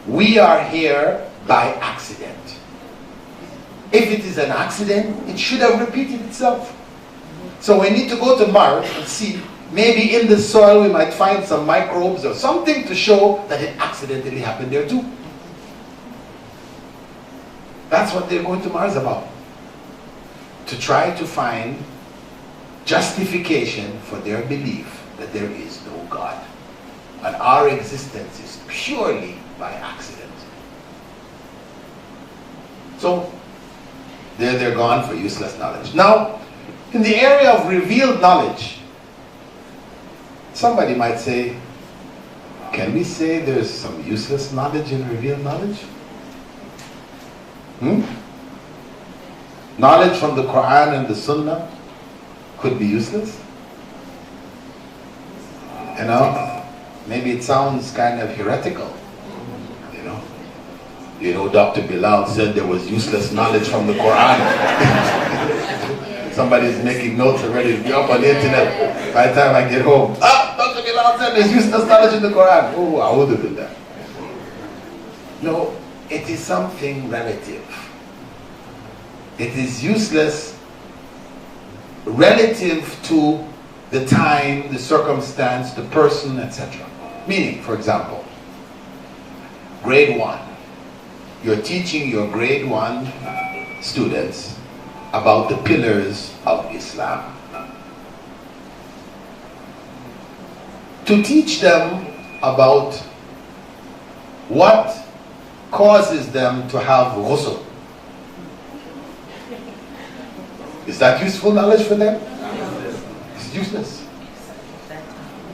Speaker 1: we are here by accident. If it is an accident, it should have repeated itself. So we need to go to Mars and see, maybe in the soil we might find some microbes or something to show that it accidentally happened there too. That's what they're going to Mars about. To try to find justification for their belief that there is no God. And our existence is purely by accident. So, they're gone for useless knowledge. Now, in the area of revealed knowledge, somebody might say, can we say there's some useless knowledge in revealed knowledge? Knowledge from the Quran and the Sunnah could be useless? You know, maybe it sounds kind of heretical. You know, Dr. Bilal said there was useless knowledge from the Quran. Somebody's making notes already. It'll be up on the internet by the time I get home. Dr. Bilal said there's useless knowledge in the Quran. Oh, I would have done that. No, it is something relative. It is useless relative to the time, the circumstance, the person, etc. Meaning, for example, grade 1. You're teaching your grade 1 students about the pillars of Islam. To teach them about what causes them to have ghusl. Is that useful knowledge for them? It's useless.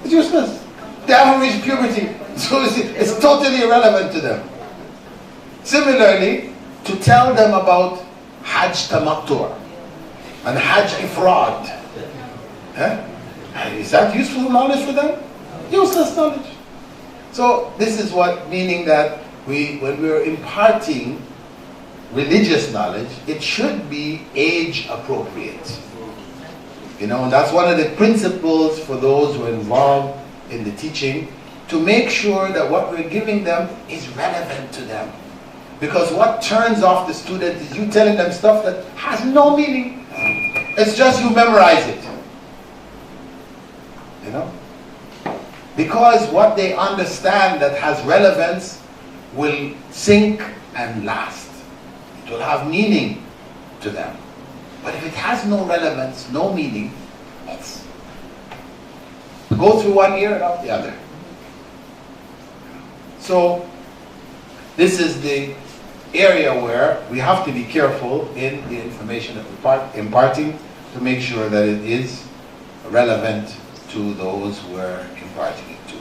Speaker 1: It's useless. They haven't reached puberty, so it's totally irrelevant to them. Similarly, to tell them about Hajj Tamattu and Hajj Ifrad. Is that useful knowledge for them? Useless knowledge. So this is what, meaning that when we're imparting religious knowledge, it should be age appropriate. You know, and that's one of the principles for those who are involved in the teaching, to make sure that what we're giving them is relevant to them. Because what turns off the student is you telling them stuff that has no meaning. It's just you memorize it. You know? Because what they understand that has relevance will sink and last. It will have meaning to them. But if it has no relevance, no meaning, it's go through one ear and out the other. So this is the area where we have to be careful in the information that we're imparting to make sure that it is relevant to those we're imparting it to.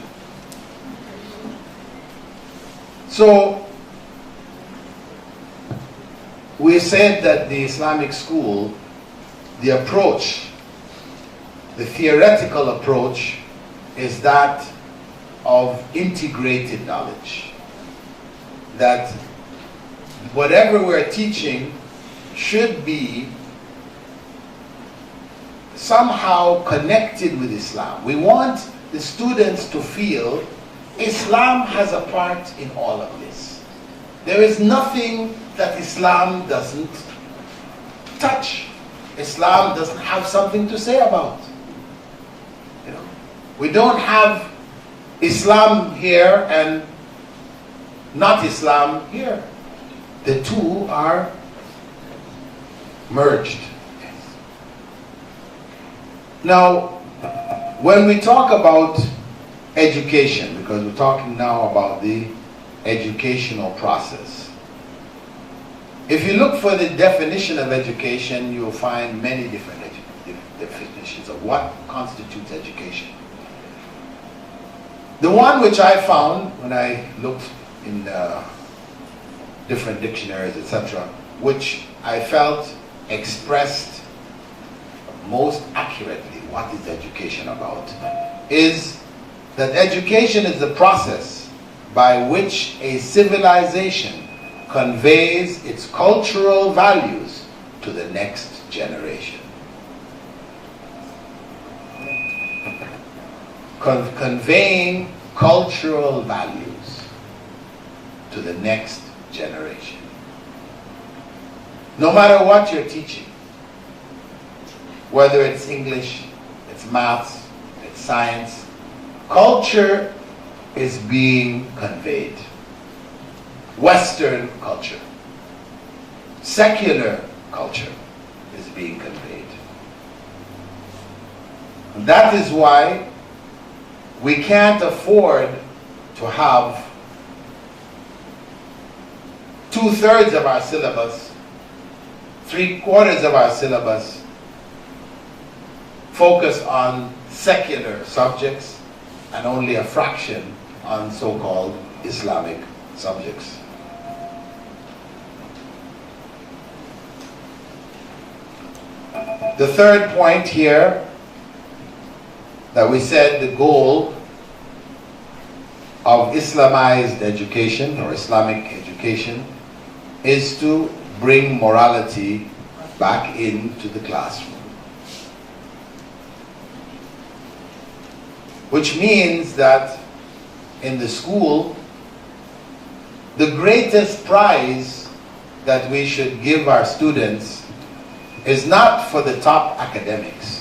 Speaker 1: So we said that the Islamic school, the approach, the theoretical approach is that of integrated knowledge. That whatever we're teaching should be somehow connected with Islam. We want the students to feel Islam has a part in all of this. There is nothing that Islam doesn't touch. Islam doesn't have something to say about. You know, we don't have Islam here and not Islam here. The two are merged. Yes. Now, when we talk about education, because we're talking now about the educational process, if you look for the definition of education, you'll find many different definitions of what constitutes education. The one which I found when I looked in different dictionaries, etc., which I felt expressed most accurately what is education about, is that education is the process by which a civilization conveys its cultural values to the next generation. Conveying cultural values to the next generation. No matter what you're teaching, whether it's English, it's maths, it's science, culture is being conveyed. Western culture, secular culture is being conveyed. And that is why we can't afford to have 2/3 of our syllabus, 3/4 of our syllabus focus on secular subjects and only a fraction on so-called Islamic subjects. The third point here that we said the goal of Islamized education or Islamic education is to bring morality back into the classroom. Which means that in the school, the greatest prize that we should give our students is not for the top academics,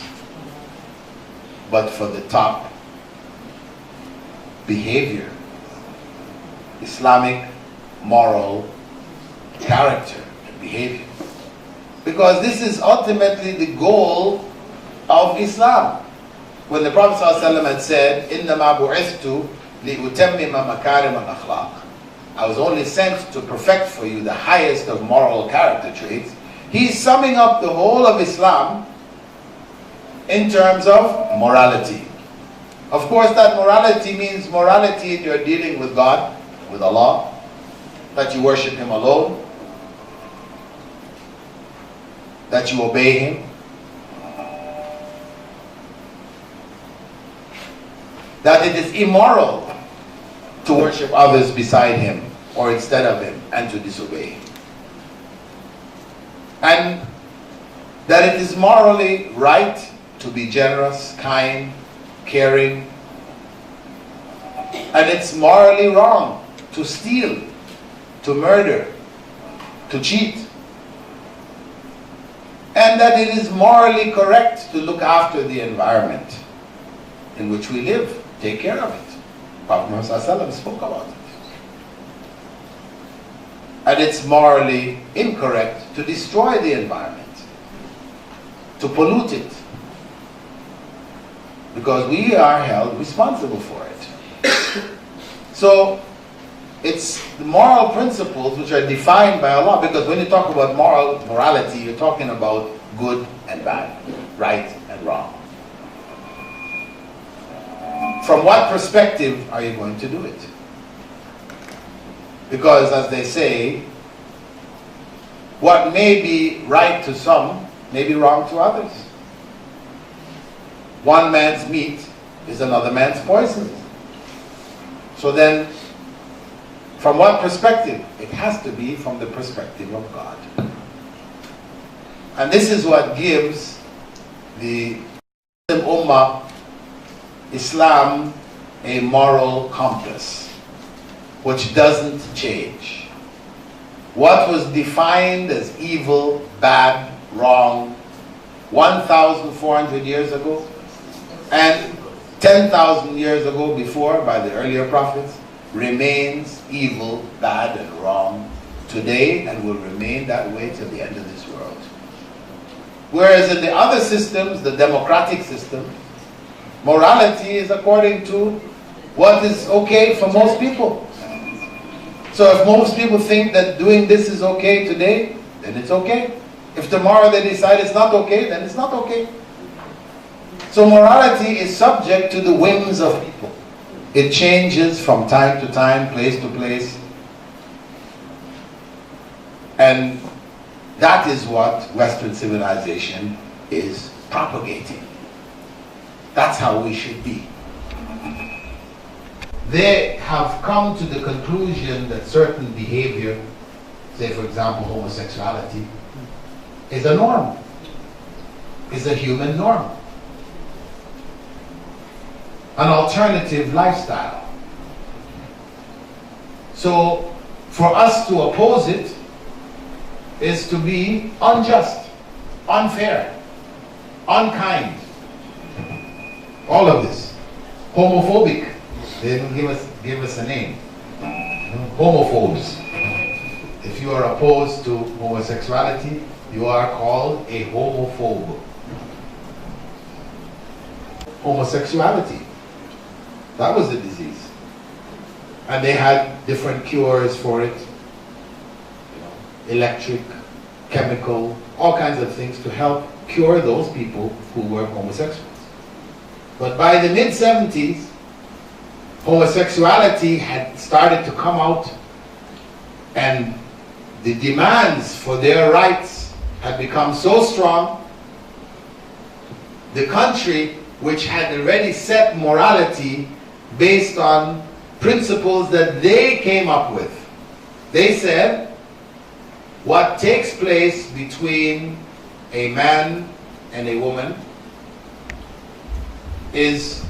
Speaker 1: but for the top behavior, Islamic moral character and behavior. Because this is ultimately the goal of Islam. When the Prophet ﷺ had said, إِنَّمَا بُعِثْتُ لِأُتَمِّمَ مَكَارِمَ الْأَخْلَاقِ, I was only sent to perfect for you the highest of moral character traits. He's summing up the whole of Islam in terms of morality. Of course, that morality means morality in your dealing with God, with Allah, that you worship Him alone, that you obey Him, that it is immoral to worship others beside Him or instead of Him and to disobey Him. And that it is morally right to be generous, kind, caring, And it's morally wrong to steal, to murder, to cheat. And that it is morally correct to look after the environment in which we live, take care of it. Prophet Muhammad spoke about it. And it's morally incorrect to destroy the environment, to pollute it, because we are held responsible for it. So, it's the moral principles which are defined by Allah, because when you talk about morality, you're talking about good and bad, right and wrong. From what perspective are you going to do it? Because as they say, what may be right to some may be wrong to others. One man's meat is another man's poison. So then, from what perspective? It has to be from the perspective of God. And this is what gives the Ummah, Islam, a moral compass, which doesn't change. What was defined as evil, bad, wrong, 1,400 years ago, and 10,000 years ago before by the earlier prophets, remains evil, bad, and wrong today, and will remain that way till the end of this world. Whereas in the other systems, the democratic system, morality is according to what is okay for most people. So if most people think that doing this is okay today, then it's okay. If tomorrow they decide it's not okay, then it's not okay. So morality is subject to the whims of people. It changes from time to time, place to place. And that is what Western civilization is propagating. That's how we should be. They have come to the conclusion that certain behavior, say for example homosexuality, is a norm, is a human norm, an alternative lifestyle. So for us to oppose it is to be unjust, unfair, unkind. All of this. Homophobic. They didn't give us a name. Homophobes. If you are opposed to homosexuality, you are called a homophobe. Homosexuality. That was the disease. And they had different cures for it. Electric, chemical, all kinds of things to help cure those people who were homosexuals. But by the mid-70s, homosexuality had started to come out, and the demands for their rights had become so strong. The country, which had already set morality based on principles that they came up with, they said, what takes place between a man and a woman is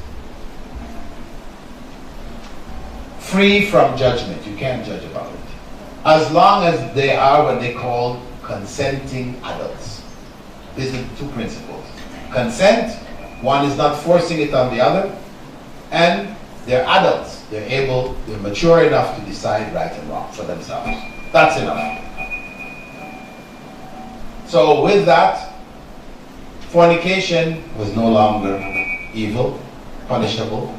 Speaker 1: free from judgment. You can't judge about it. As long as they are what they call consenting adults. These are two principles. Consent, one is not forcing it on the other, and they're adults. They're mature enough to decide right and wrong for themselves. That's enough. So with that, fornication was no longer evil, punishable.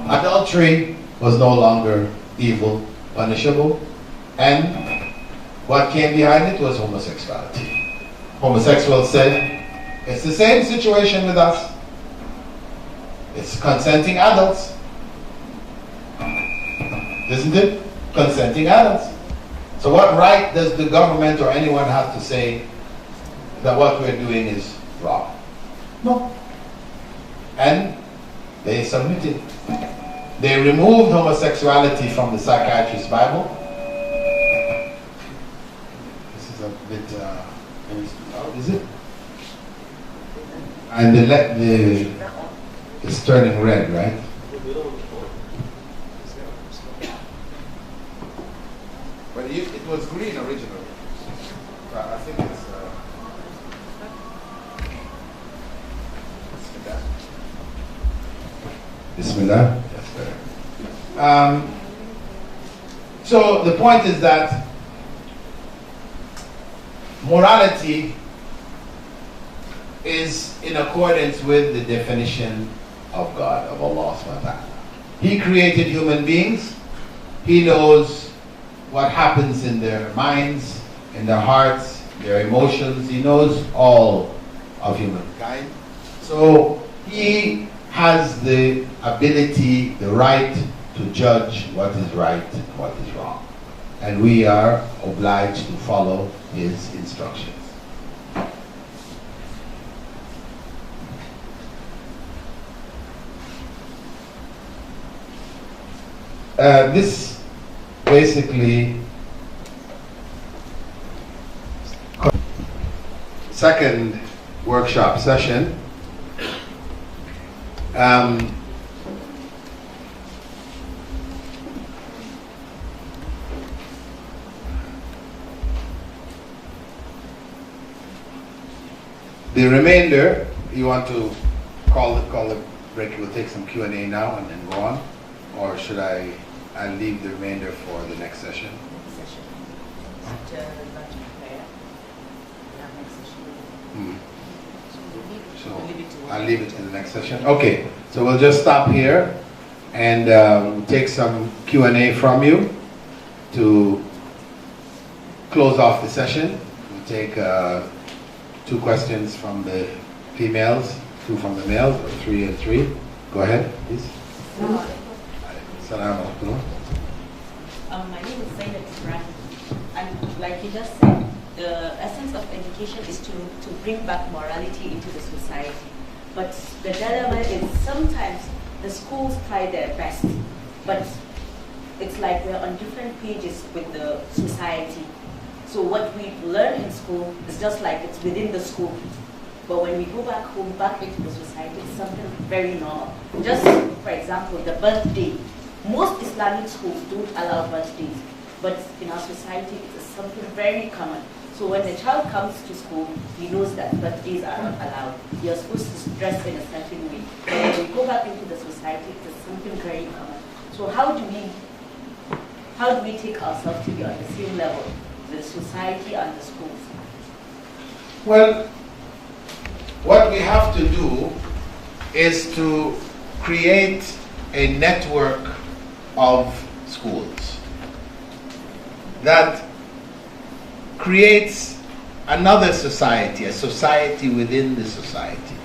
Speaker 1: Adultery was no longer evil, punishable. And what came behind it was homosexuality. Homosexuals said, it's the same situation with us. It's consenting adults. Isn't it? Consenting adults. So what right does the government or anyone have to say that what we're doing is wrong? No. And they submitted. They removed homosexuality from the psychiatrist's Bible. This is a bit, is it? And it's turning red, right? was green originally. But I think it's Bismillah. Yes, sir. So the point is that morality is in accordance with the definition of God, of Allah subhanahu wa ta'ala. He created human beings. He knows what happens in their minds, in their hearts, their emotions. He knows all of humankind. So He has the ability, the right to judge what is right and what is wrong. And we are obliged to follow His instructions. This basically second workshop session. The remainder, you want to call the break? We'll take some Q&A now and then go on, or should I'll leave the remainder for the next session?
Speaker 4: Session. After lunch and prayer, we have next session.
Speaker 1: So
Speaker 4: We'll leave it to
Speaker 1: I'll leave it to the next session. Okay, so we'll just stop here and take some Q&A from you to close off the session. We'll take 2 questions from the females, 2 from the males, or 3 and 3. Go ahead, please. Assalamu alaikum.
Speaker 9: My name is Zainab Ibrahim, and like you just said, the essence of education is to bring back morality into the society. But the dilemma is sometimes the schools try their best, but it's like we're on different pages with the society. So what we learn in school is just like it's within the school. But when we go back home, back into the society, it's something very normal. Just for example, the birthday. Most Islamic schools don't allow birthdays, but in our society, it's something very common. So when the child comes to school, he knows that birthdays are not allowed. You're supposed to dress in a certain way. But when we go back into the society, it's something very common. So how do we take ourselves to be on the same level, the society and the schools?
Speaker 1: Well, what we have to do is to create a network of schools that creates another society, a society within the society,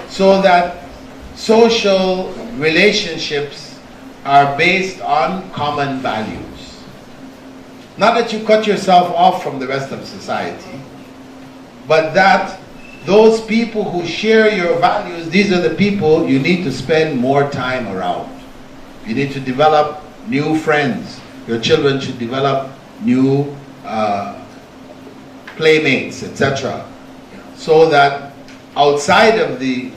Speaker 1: so that social relationships are based on common values. Not that you cut yourself off from the rest of society, but that those people who share your values, these are the people you need to spend more time around. You need to develop new friends. Your children should develop new playmates, etc. So that outside of the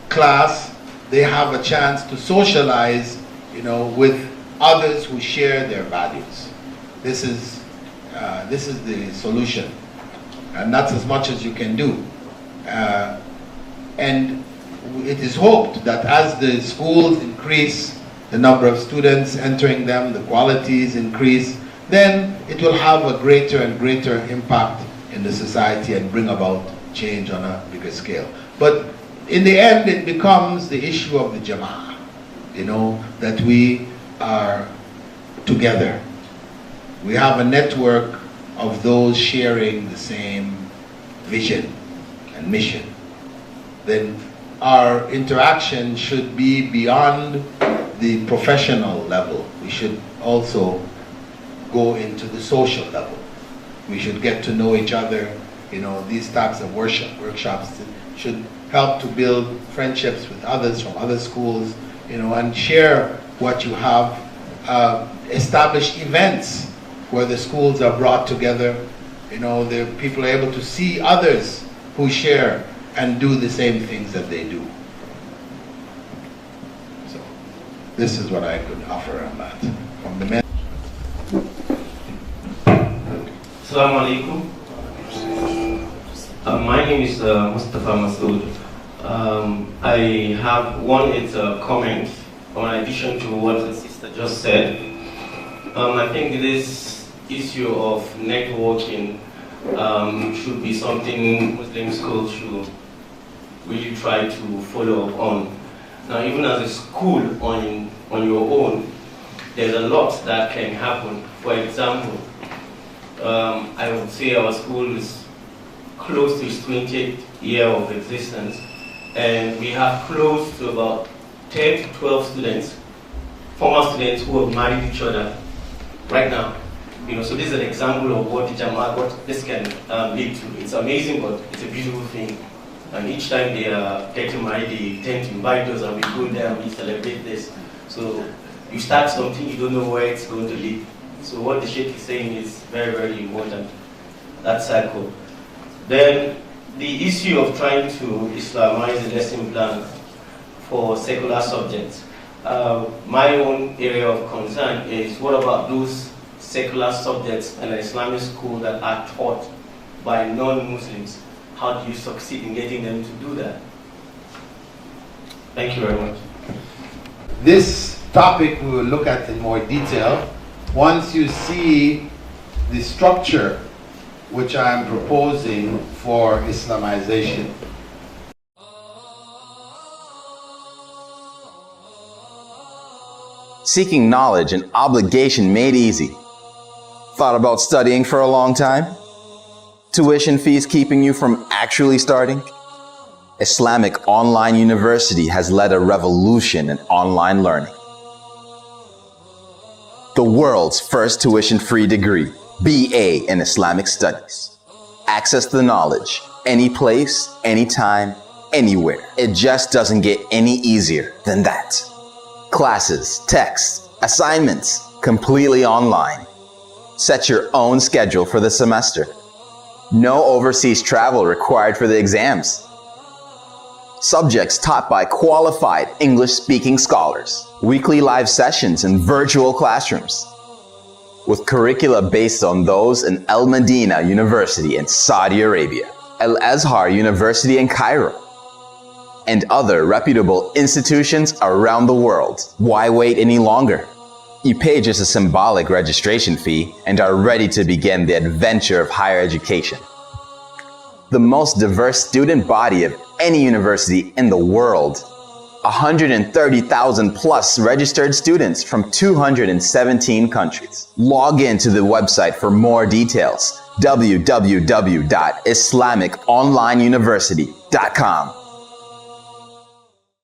Speaker 1: class, they have a chance to socialize, with others who share their values. This is the solution, and that's as much as you can do. And it is hoped that as the schools increase, the number of students entering them, the qualities increase, then it will have a greater and greater impact in the society and bring about change on a bigger scale. But in the end, it becomes the issue of the jama'ah, that we are together. We have a network of those sharing the same vision and mission. Then our interaction should be beyond the professional level. We should also go into the social level. We should get to know each other. These types of workshops should help to build friendships with others from other schools, and share what you have. Establish events where the schools are brought together. The people are able to see others who share and do the same things that they do. So, this is what I could offer on that. From the men.
Speaker 10: Assalamu alaikum. My name is Mustafa Masood. I have it's a comment in addition to what the sister just said. I think this issue of networking should be something Muslim schools should really try to follow up on. Now, even as a school on your own, there's a lot that can happen. For example, I would say our school is close to its 20th year of existence, and we have close to about 10 to 12 students, former students who have married each other right now. So this is an example of what this can lead to. It's amazing, but it's a beautiful thing. And each time they are getting married, they tend to invite us, and we go there and we celebrate this. So you start something, you don't know where it's going to lead. So what the Sheikh is saying is very, very important, that cycle. Then the issue of trying to Islamize the lesson plan for secular subjects. My own area of concern is, what about those secular subjects in an Islamic school that are taught by non-Muslims? How do you succeed in getting them to do that? Thank you very much.
Speaker 1: This topic we will look at in more detail once you see the structure which I am proposing for Islamization.
Speaker 11: Seeking knowledge an obligation made easy. Thought about studying for a long time? Tuition fees keeping you from actually starting? Islamic Online University has led a revolution in online learning. The world's first tuition-free degree, BA in Islamic Studies. Access the knowledge, any place, anytime, anywhere. It just doesn't get any easier than that. Classes, texts, assignments, completely online. Set your own schedule for the semester. No overseas travel required for the exams. Subjects taught by qualified English-speaking scholars. Weekly live sessions and virtual classrooms. With curricula based on those in Al Medina University in Saudi Arabia, Al Azhar University in Cairo, and other reputable institutions around the world. Why wait any longer? You pay just a symbolic registration fee and are ready to begin the adventure of higher education. The most diverse student body of any university in the world. 130,000 plus registered students from 217 countries. Log in to the website for more details. www.islamiconlineuniversity.com